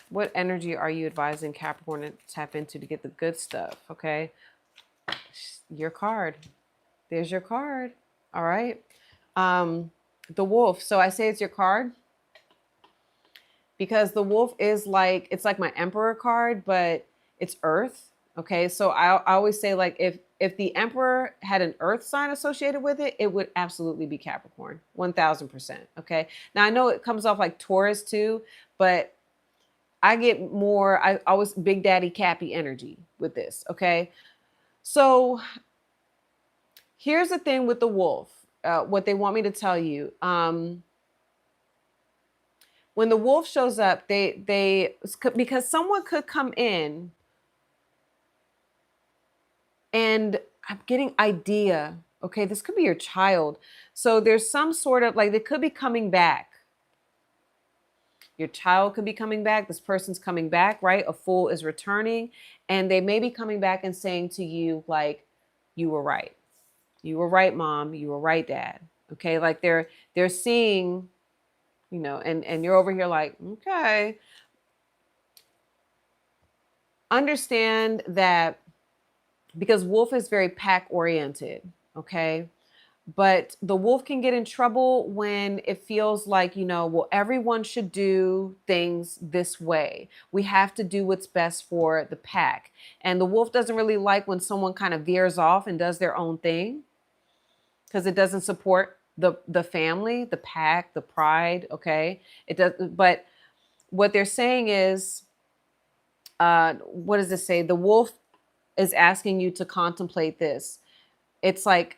Speaker 1: What energy are you advising Capricorn to tap into to get the good stuff? Okay. Your card. There's your card. All right. The wolf. So I say it's your card because the wolf is like, it's like my Emperor card, but it's Earth. Okay. So I always say, like, if the Emperor had an Earth sign associated with it, it would absolutely be Capricorn. 1000%. Okay. Now I know it comes off like Taurus too, but I get more, I always Big Daddy Cappy energy with this. Okay. So here's the thing with the wolf. What they want me to tell you. When the wolf shows up, because someone could come in, and I'm getting idea. Okay, this could be your child. So there's some sort of like, they could be coming back. Your child could be coming back. This person's coming back, right? A fool is returning, and they may be coming back and saying to you, like, you were right. You were right, mom. You were right, dad. Okay. Like they're seeing, and you're over here like, okay. Understand that because wolf is very pack oriented. Okay. But the wolf can get in trouble when it feels like, well, everyone should do things this way. We have to do what's best for the pack. And the wolf doesn't really like when someone kind of veers off and does their own thing because it doesn't support the family, the pack, the pride. Okay. It does. But what they're saying is, what does it say? The wolf is asking you to contemplate this. It's like,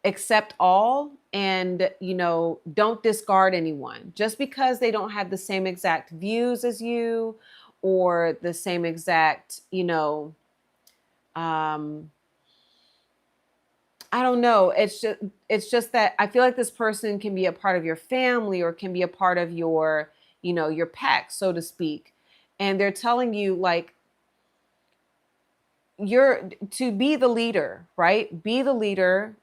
Speaker 1: accept all and don't discard anyone just because they don't have the same exact views as you or the same exact I don't know, it's just that I feel like this person can be a part of your family or can be a part of your your pack, so to speak, and they're telling you like you're to be the leader, right? Be the leader,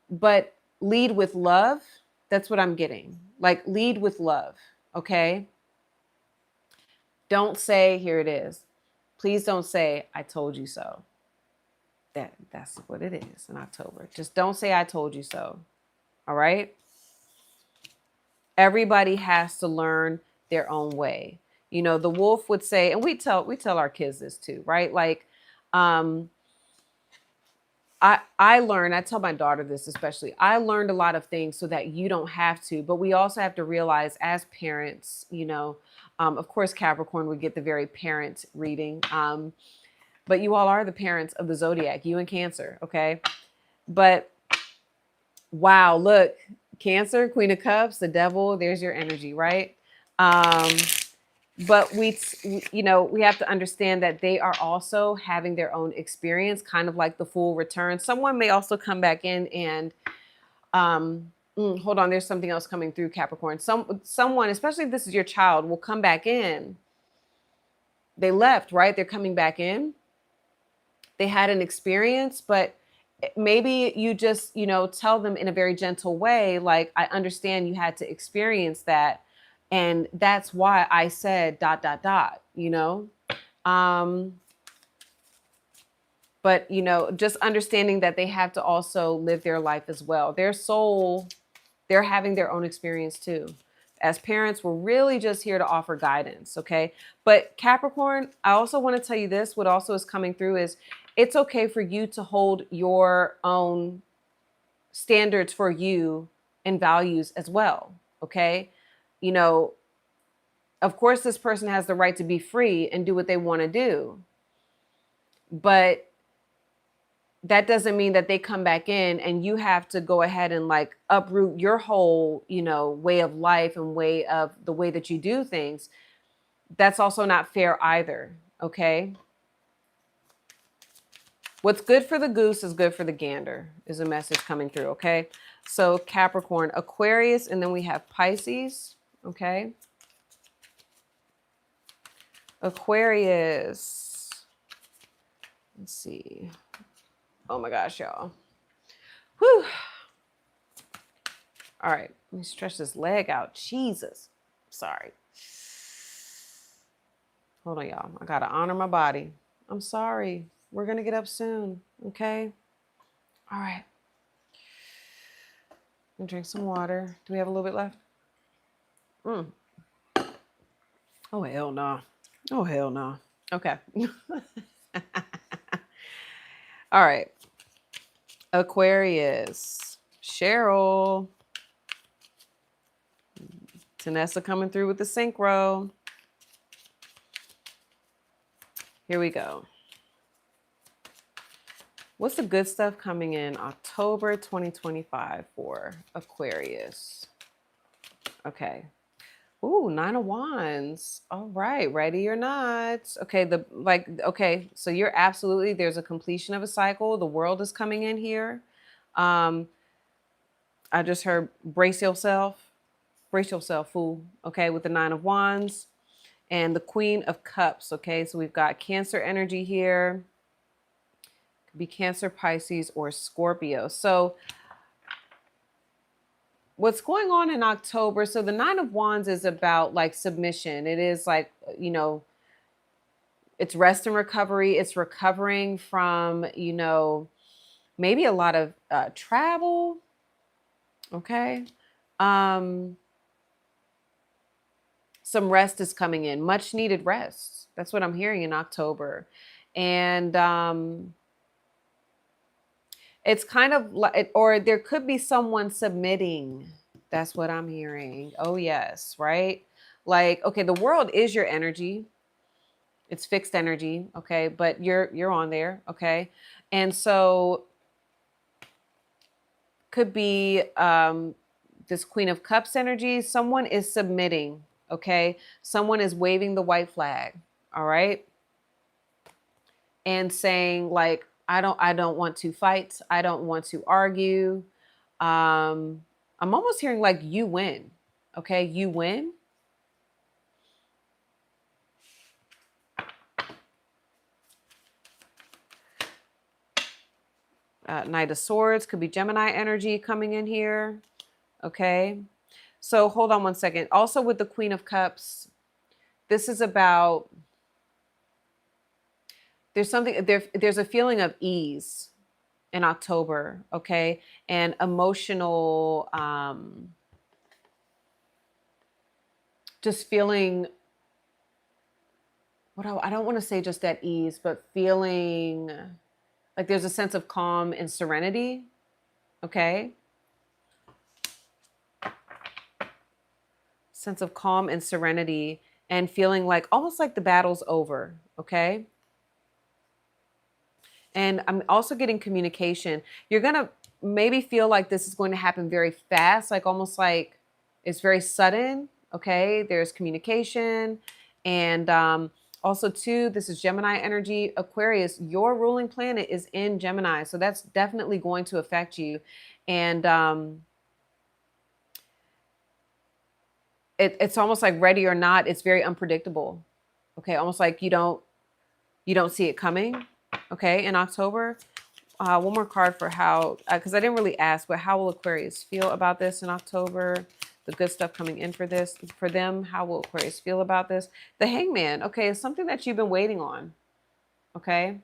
Speaker 1: but lead with love. That's what I'm getting. Like lead with love. Okay. Don't say, here it is. Please don't say, I told you so. That's what it is in October. Just don't say, I told you so. All right. Everybody has to learn their own way. The wolf would say, and we tell our kids this too, right? Like, I learned, I tell my daughter this especially, I learned a lot of things so that you don't have to, but we also have to realize as parents, of course, Capricorn would get the very parent reading. But you all are the parents of the zodiac, you and Cancer. Okay. But wow, look, Cancer, Queen of Cups, the devil, there's your energy, right? But we have to understand that they are also having their own experience, kind of like the Fool return. Someone may also come back in and, hold on, there's something else coming through, Capricorn. Someone, especially if this is your child, will come back in. They left, right? They're coming back in. They had an experience, but maybe you just, tell them in a very gentle way, like, I understand you had to experience that. And that's why I said ... But, just understanding that they have to also live their life as well. Their soul, they're having their own experience too. As parents, we're really just here to offer guidance. Okay. But Capricorn, I also want to tell you this, what also is coming through is it's okay for you to hold your own standards for you and values as well. Okay. Of course, this person has the right to be free and do what they want to do. But that doesn't mean that they come back in and you have to go ahead and like uproot your whole, way of life and the way that you do things. That's also not fair either. Okay. What's good for the goose is good for the gander is a message coming through. Okay. So Capricorn, Aquarius, and then we have Pisces. Okay. Aquarius. Let's see. Oh my gosh, y'all. Whew. All right. Let me stretch this leg out. Jesus. Sorry. Hold on, y'all. I got to honor my body. I'm sorry. We're going to get up soon. Okay. All right. I'm gonna drink some water. Do we have a little bit left? Oh, hell no. Oh, hell no. Okay. All right. Aquarius. Cheryl. Tanessa coming through with the synchro. Here we go. What's the good stuff coming in October 2025 for Aquarius? Okay. Ooh, 9 of Wands. All right, ready or not. Okay, okay, so you're absolutely, there's a completion of a cycle. The world is coming in here. I just heard brace yourself. Brace yourself, fool. Okay, with the Nine of Wands and the Queen of Cups. Okay, so we've got Cancer energy here. Could be Cancer, Pisces, or Scorpio. So what's going on in October? So the Nine of Wands is about like submission. It is like, you know, it's rest and recovery. It's recovering from, you know, maybe a lot of travel. Okay. Some rest is coming in, much needed rest. That's what I'm hearing in October. And it's kind of like, or there could be someone submitting. That's what I'm hearing. Oh, yes. Right. Like, okay, the world is your energy. It's fixed energy. Okay. But you're on there. Okay. And so could be this Queen of Cups energy. Someone is submitting. Okay. Someone is waving the white flag. All right. And saying like, I don't want to fight. I don't want to argue. I'm almost hearing like you win. Okay. You win. Knight of Swords could be Gemini energy coming in here. Okay. So hold on one second. Also with the Queen of Cups, this is about, there's something there, there's a feeling of ease in October, okay? And emotional, just feeling, I don't want to say just at ease, but feeling like there's a sense of calm and serenity, okay? Sense of calm and serenity and feeling like almost like the battle's over, okay? And I'm also getting communication. You're going to maybe feel like this is going to happen very fast, like almost like it's very sudden. Okay. There's communication. And also, too, this is Gemini energy. Aquarius, your ruling planet is in Gemini. So that's definitely going to affect you. And it's almost like ready or not. It's very unpredictable. Okay. Almost like you don't see it coming. Okay, in October. One more card for how, because I didn't really ask, but how will Aquarius feel about this in October? The good stuff coming in for this, for them. How will Aquarius feel about this? The Hangman. Okay, it's something that you've been waiting on. Okay.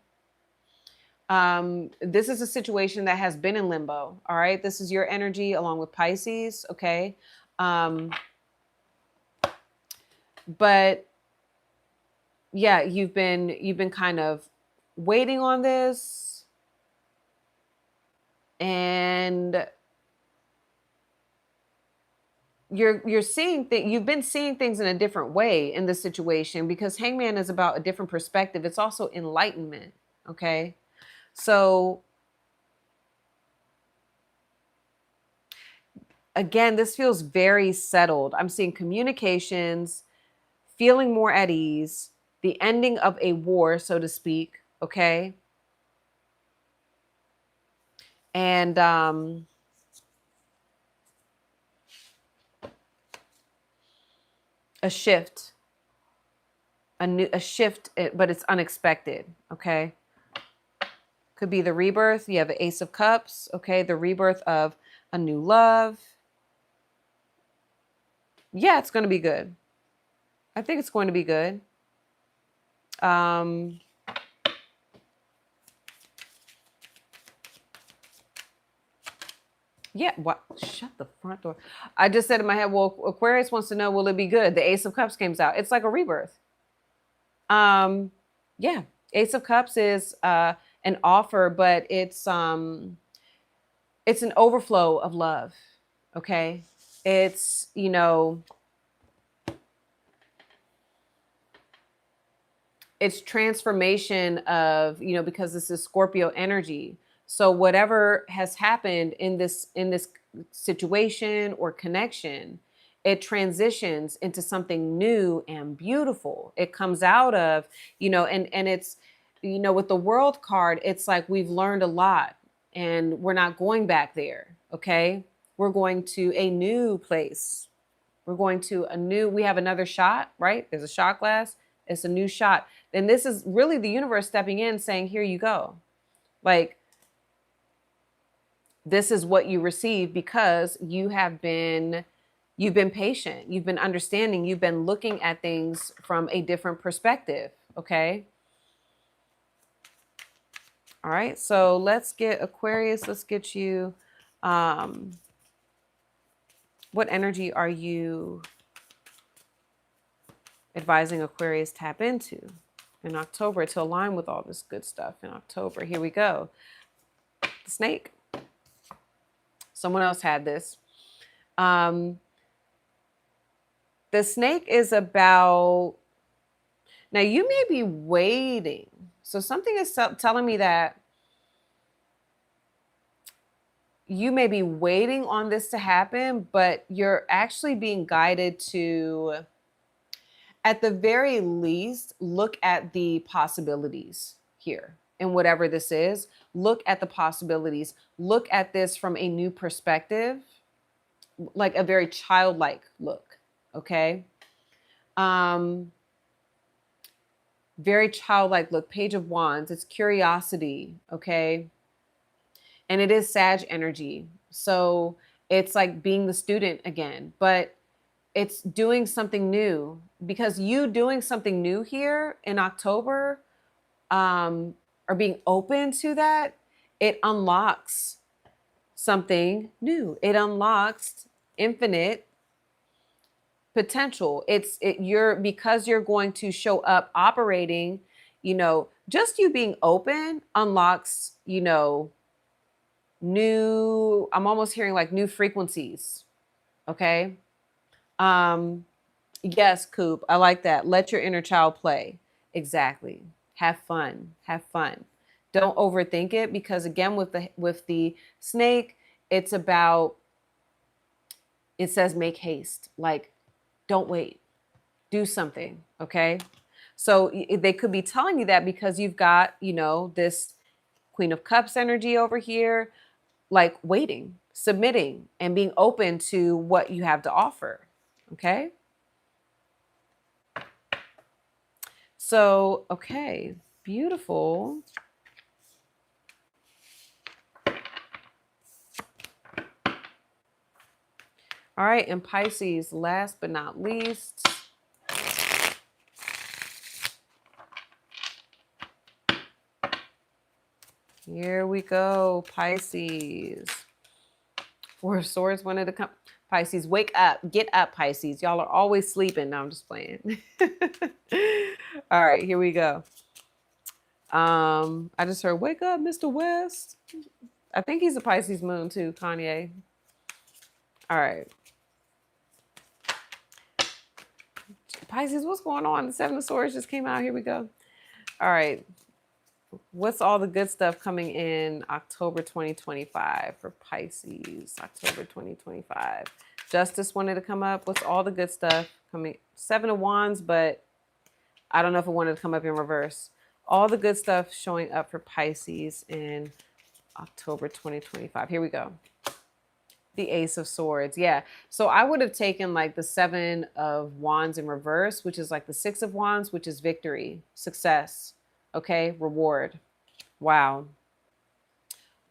Speaker 1: This is a situation that has been in limbo. All right. This is your energy along with Pisces. Okay. But yeah, you've been kind of waiting on this, and you're seeing you've been seeing things in a different way in this situation, because Hangman is about a different perspective. It's also enlightenment. Okay. So again, this feels very settled. I'm seeing communications, feeling more at ease, the ending of a war, so to speak. Okay. And a shift, a shift, but it's unexpected. Okay. Could be the rebirth. You have the Ace of Cups. Okay. The rebirth of a new love. Yeah, it's going to be good. I think it's going to be good. Yeah, what? Shut the front door. I just said in my head, well, Aquarius wants to know, will it be good? The Ace of Cups came out. It's like a rebirth. Yeah, Ace of Cups is an offer, but it's an overflow of love. Okay, it's it's transformation of because this is Scorpio energy. So whatever has happened in this situation or connection, it transitions into something new and beautiful. It comes out of, and it's, with the World card, it's like we've learned a lot and we're not going back there. Okay. We're going to a new place. We're going to we have another shot, right? There's a shot glass. It's a new shot. And this is really the universe stepping in saying, here you go. Like, this is what you receive because you've been patient. You've been understanding. You've been looking at things from a different perspective. Okay. All right. So let's get Aquarius. Let's get you. What energy are you advising Aquarius tap into in October to align with all this good stuff in October? Here we go. The snake. Someone else had this. The snake is about, now you may be waiting. So something is telling me that you may be waiting on this to happen, but you're actually being guided to, at the very least, look at the possibilities here. And whatever this is, look at the possibilities. Look at this from a new perspective, like a very childlike look. Okay. Very childlike look. Page of Wands. It's curiosity. Okay. And it is Sag energy. So it's like being the student again, but it's doing something new, because you doing something new here in October, or being open to that, it unlocks something new. It unlocks infinite potential. Because you're going to show up operating, just you being open unlocks, new, I'm almost hearing like new frequencies. Okay. Yes, Coop. I like that. Let your inner child play. Exactly. Have fun. Have fun. Don't overthink it, because again, with the snake, it says make haste. Like, don't wait. Do something. Okay. So they could be telling you that because you've got, this Queen of Cups energy over here, like waiting, submitting, and being open to what you have to offer. Okay. So, okay, beautiful. All right, and Pisces, last but not least. Here we go, Pisces. Four of Swords wanted to come. Pisces, wake up. Get up, Pisces. Y'all are always sleeping. No, I'm just playing. All right, here we go. I just heard, wake up, Mr. West. I think he's a Pisces moon too, Kanye. All right. Pisces, what's going on? The Seven of Swords just came out. Here we go. All right. What's all the good stuff coming in October 2025 for Pisces? October 2025. Justice wanted to come up. What's all the good stuff coming? Seven of Wands, but I don't know if it wanted to come up in reverse. All the good stuff showing up for Pisces in October 2025. Here we go. The Ace of Swords. Yeah. So I would have taken like the Seven of Wands in reverse, which is like the Six of Wands, which is victory, success. Okay. Reward. Wow.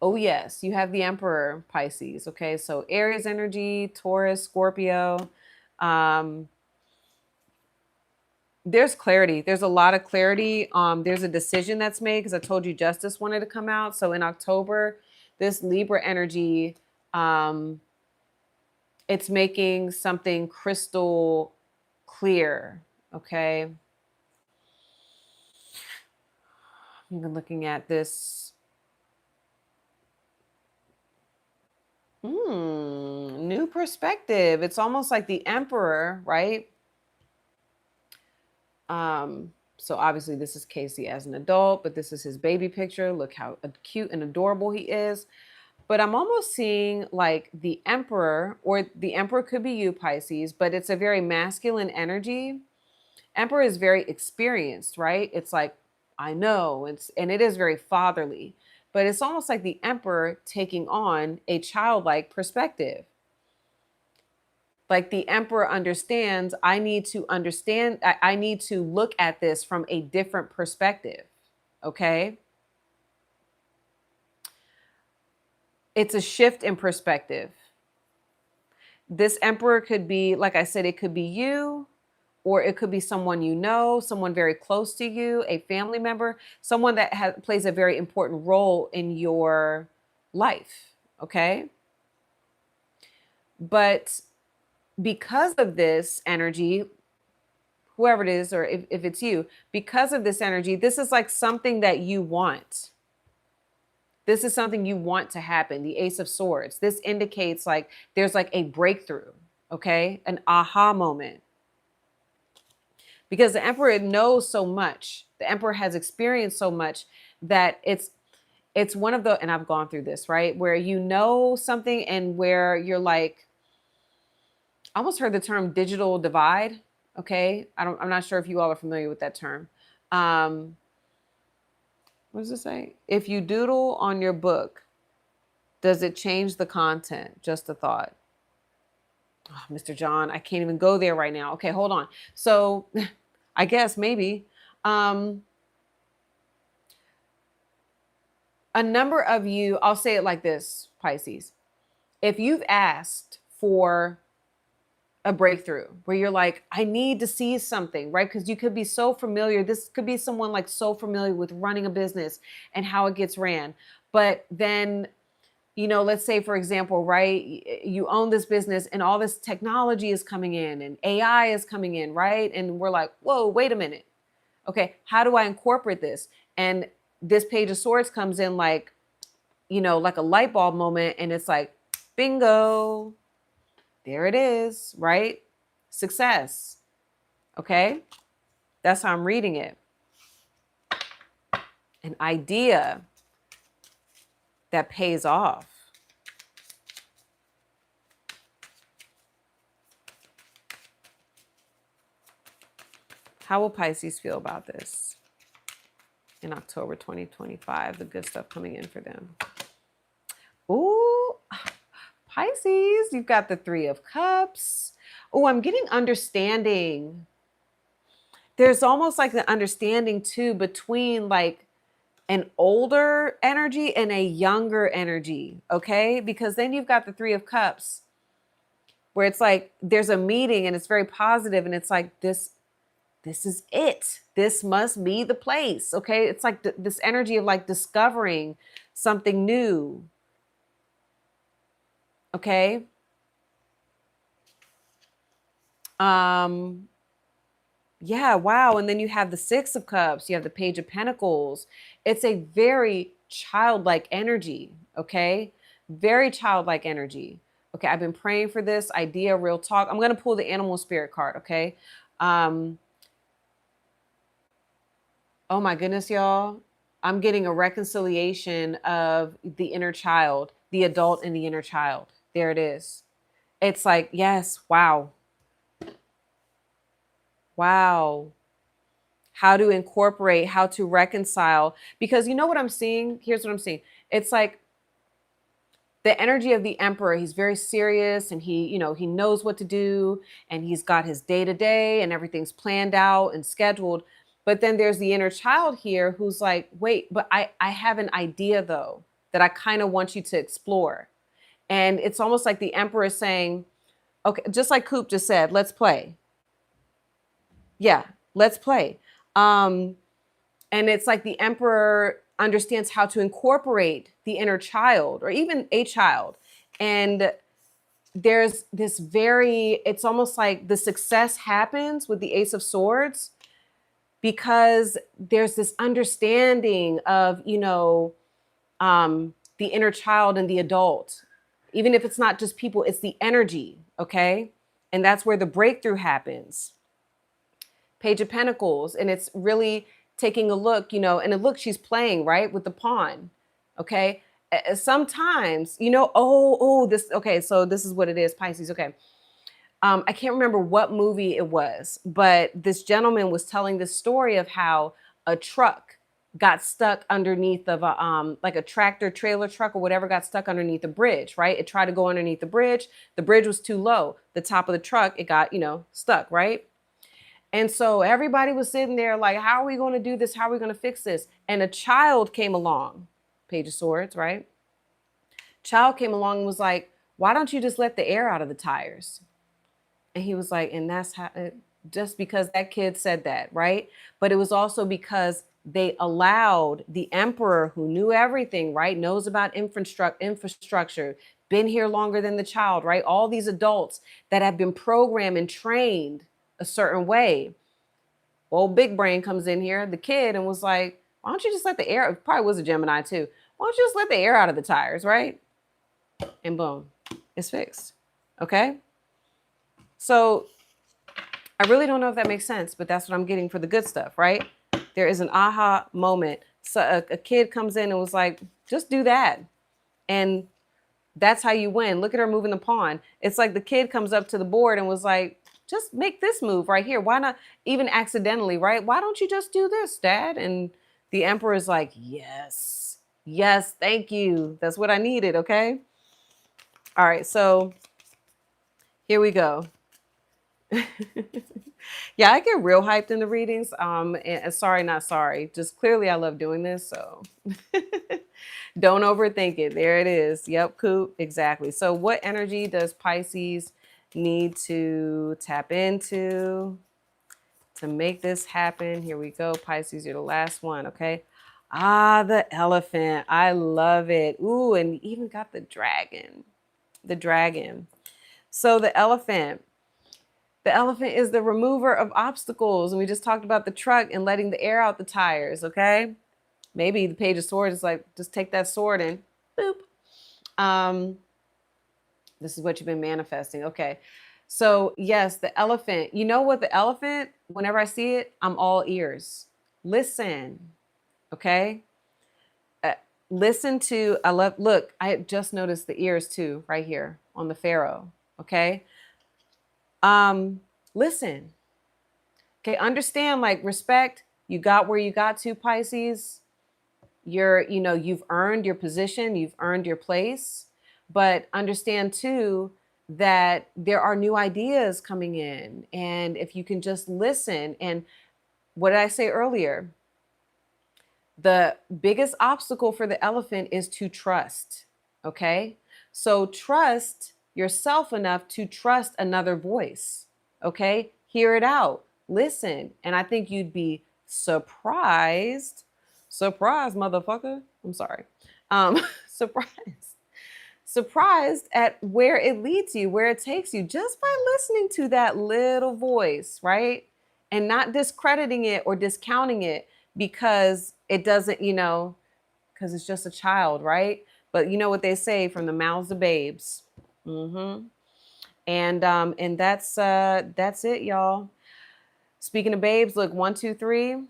Speaker 1: Oh, yes. You have the Emperor, Pisces. Okay. So Aries energy, Taurus, Scorpio. There's clarity. There's a lot of clarity. There's a decision that's made, because I told you Justice wanted to come out. So in October, this Libra energy, it's making something crystal clear. Okay. I'm even looking at this. New perspective. It's almost like the Emperor, right? So obviously this is Casey as an adult, but this is his baby picture. Look how cute and adorable he is. But I'm almost seeing like the Emperor, or the Emperor could be you, Pisces, but it's a very masculine energy. Emperor is very experienced, right? It's like, I know, and it is very fatherly, but it's almost like the Emperor taking on a childlike perspective. Like the emperor understands, I need to understand, I need to look at this from a different perspective. Okay. It's a shift in perspective. This emperor could be, like I said, it could be you, or it could be someone you know, someone very close to you, a family member, someone that plays a very important role in your life. Okay. But because of this energy, whoever it is, or if it's you, because of this energy, this is like something that you want. This is something you want to happen. The Ace of Swords. This indicates like there's like a breakthrough, okay? An aha moment. Because the Emperor knows so much. The Emperor has experienced so much that it's one of the, and I've gone through this, right? Where you know something and where you're like, I almost heard the term digital divide. Okay. I'm not sure if you all are familiar with that term. What does it say? If you doodle on your book, does it change the content? Just a thought. Oh, Mr. John, I can't even go there right now. Okay, hold on. So I guess maybe a number of you, I'll say it like this, Pisces. If you've asked for a breakthrough where you're like, I need to see something, right? Because you could be so familiar. This could be someone like so familiar with running a business and how it gets ran. But then, let's say, for example, right, you own this business and all this technology is coming in and AI is coming in, right? And we're like, whoa, wait a minute. Okay, how do I incorporate this? And this Page of Swords comes in like, like a light bulb moment. And it's like, bingo. There it is, right? Success. Okay? That's how I'm reading it. An idea that pays off. How will Pisces feel about this in October 2025? The good stuff coming in for them. Ooh, Pisces, you've got the Three of Cups. Oh, I'm getting understanding. There's almost like the understanding too between like an older energy and a younger energy, okay? Because then you've got the Three of Cups where it's like there's a meeting and it's very positive and it's like this is it. This must be the place, okay? It's like this energy of like discovering something new. Okay? Yeah, wow. And then you have the Six of Cups, you have the Page of Pentacles. It's a very childlike energy, okay? Very childlike energy. Okay, I've been praying for this idea, real talk. I'm going to pull the Animal Spirit card, okay? Oh my goodness, y'all. I'm getting a reconciliation of the inner child, the adult and the inner child. There it is. It's like, yes, wow. Wow. How to incorporate, how to reconcile. Because you know what I'm seeing? Here's what I'm seeing. It's like the energy of the Emperor. He's very serious and he knows what to do and he's got his day-to-day and everything's planned out and scheduled. But then there's the inner child here who's like, wait, but I have an idea though that I kind of want you to explore. And it's almost like the Emperor is saying, okay, just like Coop just said, let's play. Yeah, let's play. And it's like the Emperor understands how to incorporate the inner child or even a child. And there's this it's almost like the success happens with the Ace of Swords because there's this understanding of, the inner child and the adult. Even if it's not just people, it's the energy, okay? And that's where the breakthrough happens. Page of Pentacles, and it's really taking a look, and a look she's playing, right, with the pawn, okay? Sometimes, okay, so this is what it is, Pisces, okay. I can't remember what movie it was, but this gentleman was telling this story of how a truck got stuck underneath of a like a tractor trailer truck or whatever, got stuck underneath a bridge, right? It tried to go underneath the bridge. The bridge was too low. The top of the truck, it got, stuck, right? And so everybody was sitting there like, how are we going to do this? How are we going to fix this? And a child came along, Page of Swords, right? Child came along and was like, why don't you just let the air out of the tires? And he was like, and that's how, just because that kid said that, right? But it was also because they allowed the emperor, who knew everything, right? Knows about infrastructure, been here longer than the child, right? All these adults that have been programmed and trained a certain way. Old big brain comes in here, the kid, and was like, why don't you just let the air, it probably was a Gemini too. Why don't you just let the air out of the tires, right? And boom, it's fixed. Okay. So I really don't know if that makes sense, but that's what I'm getting for the good stuff, right? There is an aha moment. So a kid comes in and was like, just do that. And that's how you win. Look at her moving the pawn. It's like the kid comes up to the board and was like, just make this move right here. Why not, even accidentally, right? Why don't you just do this, Dad? And the emperor is like, yes, yes, thank you. That's what I needed, okay? All right, so here we go. Yeah, I get real hyped in the readings. And sorry, not sorry. Just clearly I love doing this, so don't overthink it. There it is. Yep, Coop. Exactly. So what energy does Pisces need to tap into to make this happen? Here we go. Pisces, you're the last one, okay? Ah, the elephant. I love it. Ooh, and even got the dragon. The dragon. So the elephant. The elephant is the remover of obstacles. And we just talked about the truck and letting the air out the tires, okay? Maybe the Page of Swords is like, just take that sword and boop. This is what you've been manifesting. Okay. So yes, the elephant. You know what? The elephant, whenever I see it, I'm all ears. Listen. Okay. Listen to, look, I just noticed the ears too, right here on the Pharaoh. Okay. Listen. Okay, understand, like, respect. You got where you got to, Pisces. You've earned your position, you've earned your place, but understand too that there are new ideas coming in. And if you can just listen, and what did I say earlier? The biggest obstacle for the elephant is to trust. Okay. So trust yourself enough to trust another voice. Okay. Hear it out. Listen. And I think you'd be surprised. Surprised, motherfucker. I'm sorry. Surprised. Surprised at where it leads you, where it takes you, just by listening to that little voice, right? And not discrediting it or discounting it because it doesn't, because it's just a child, right? But you know what they say, from the mouths of babes. Mm-hmm. And that's it, y'all. Speaking of babes, look, 1, 2, 3.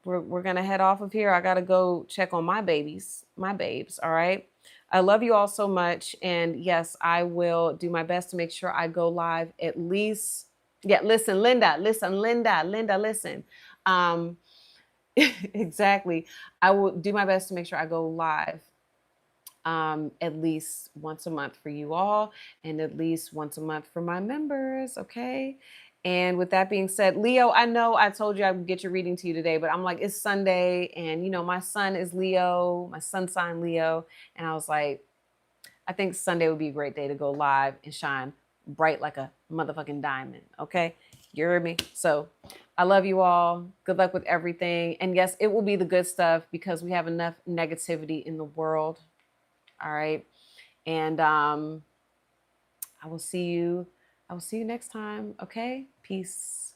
Speaker 1: We're gonna head off of here. I gotta go check on my babes. All right. I love you all so much. And yes, I will do my best to make sure I go live at least. Yeah, listen, Linda, listen. Exactly. I will do my best to make sure I go live at least once a month for you all, and at least once a month for my members. Okay. And with that being said, Leo, I know I told you I would get your reading to you today, but I'm like, it's Sunday, and my son is Leo, my sun sign Leo. And I was like, I think Sunday would be a great day to go live and shine bright like a motherfucking diamond. Okay. You heard me? So I love you all. Good luck with everything. And yes, it will be the good stuff because we have enough negativity in the world. All right. And I will see you next time. Okay. Peace.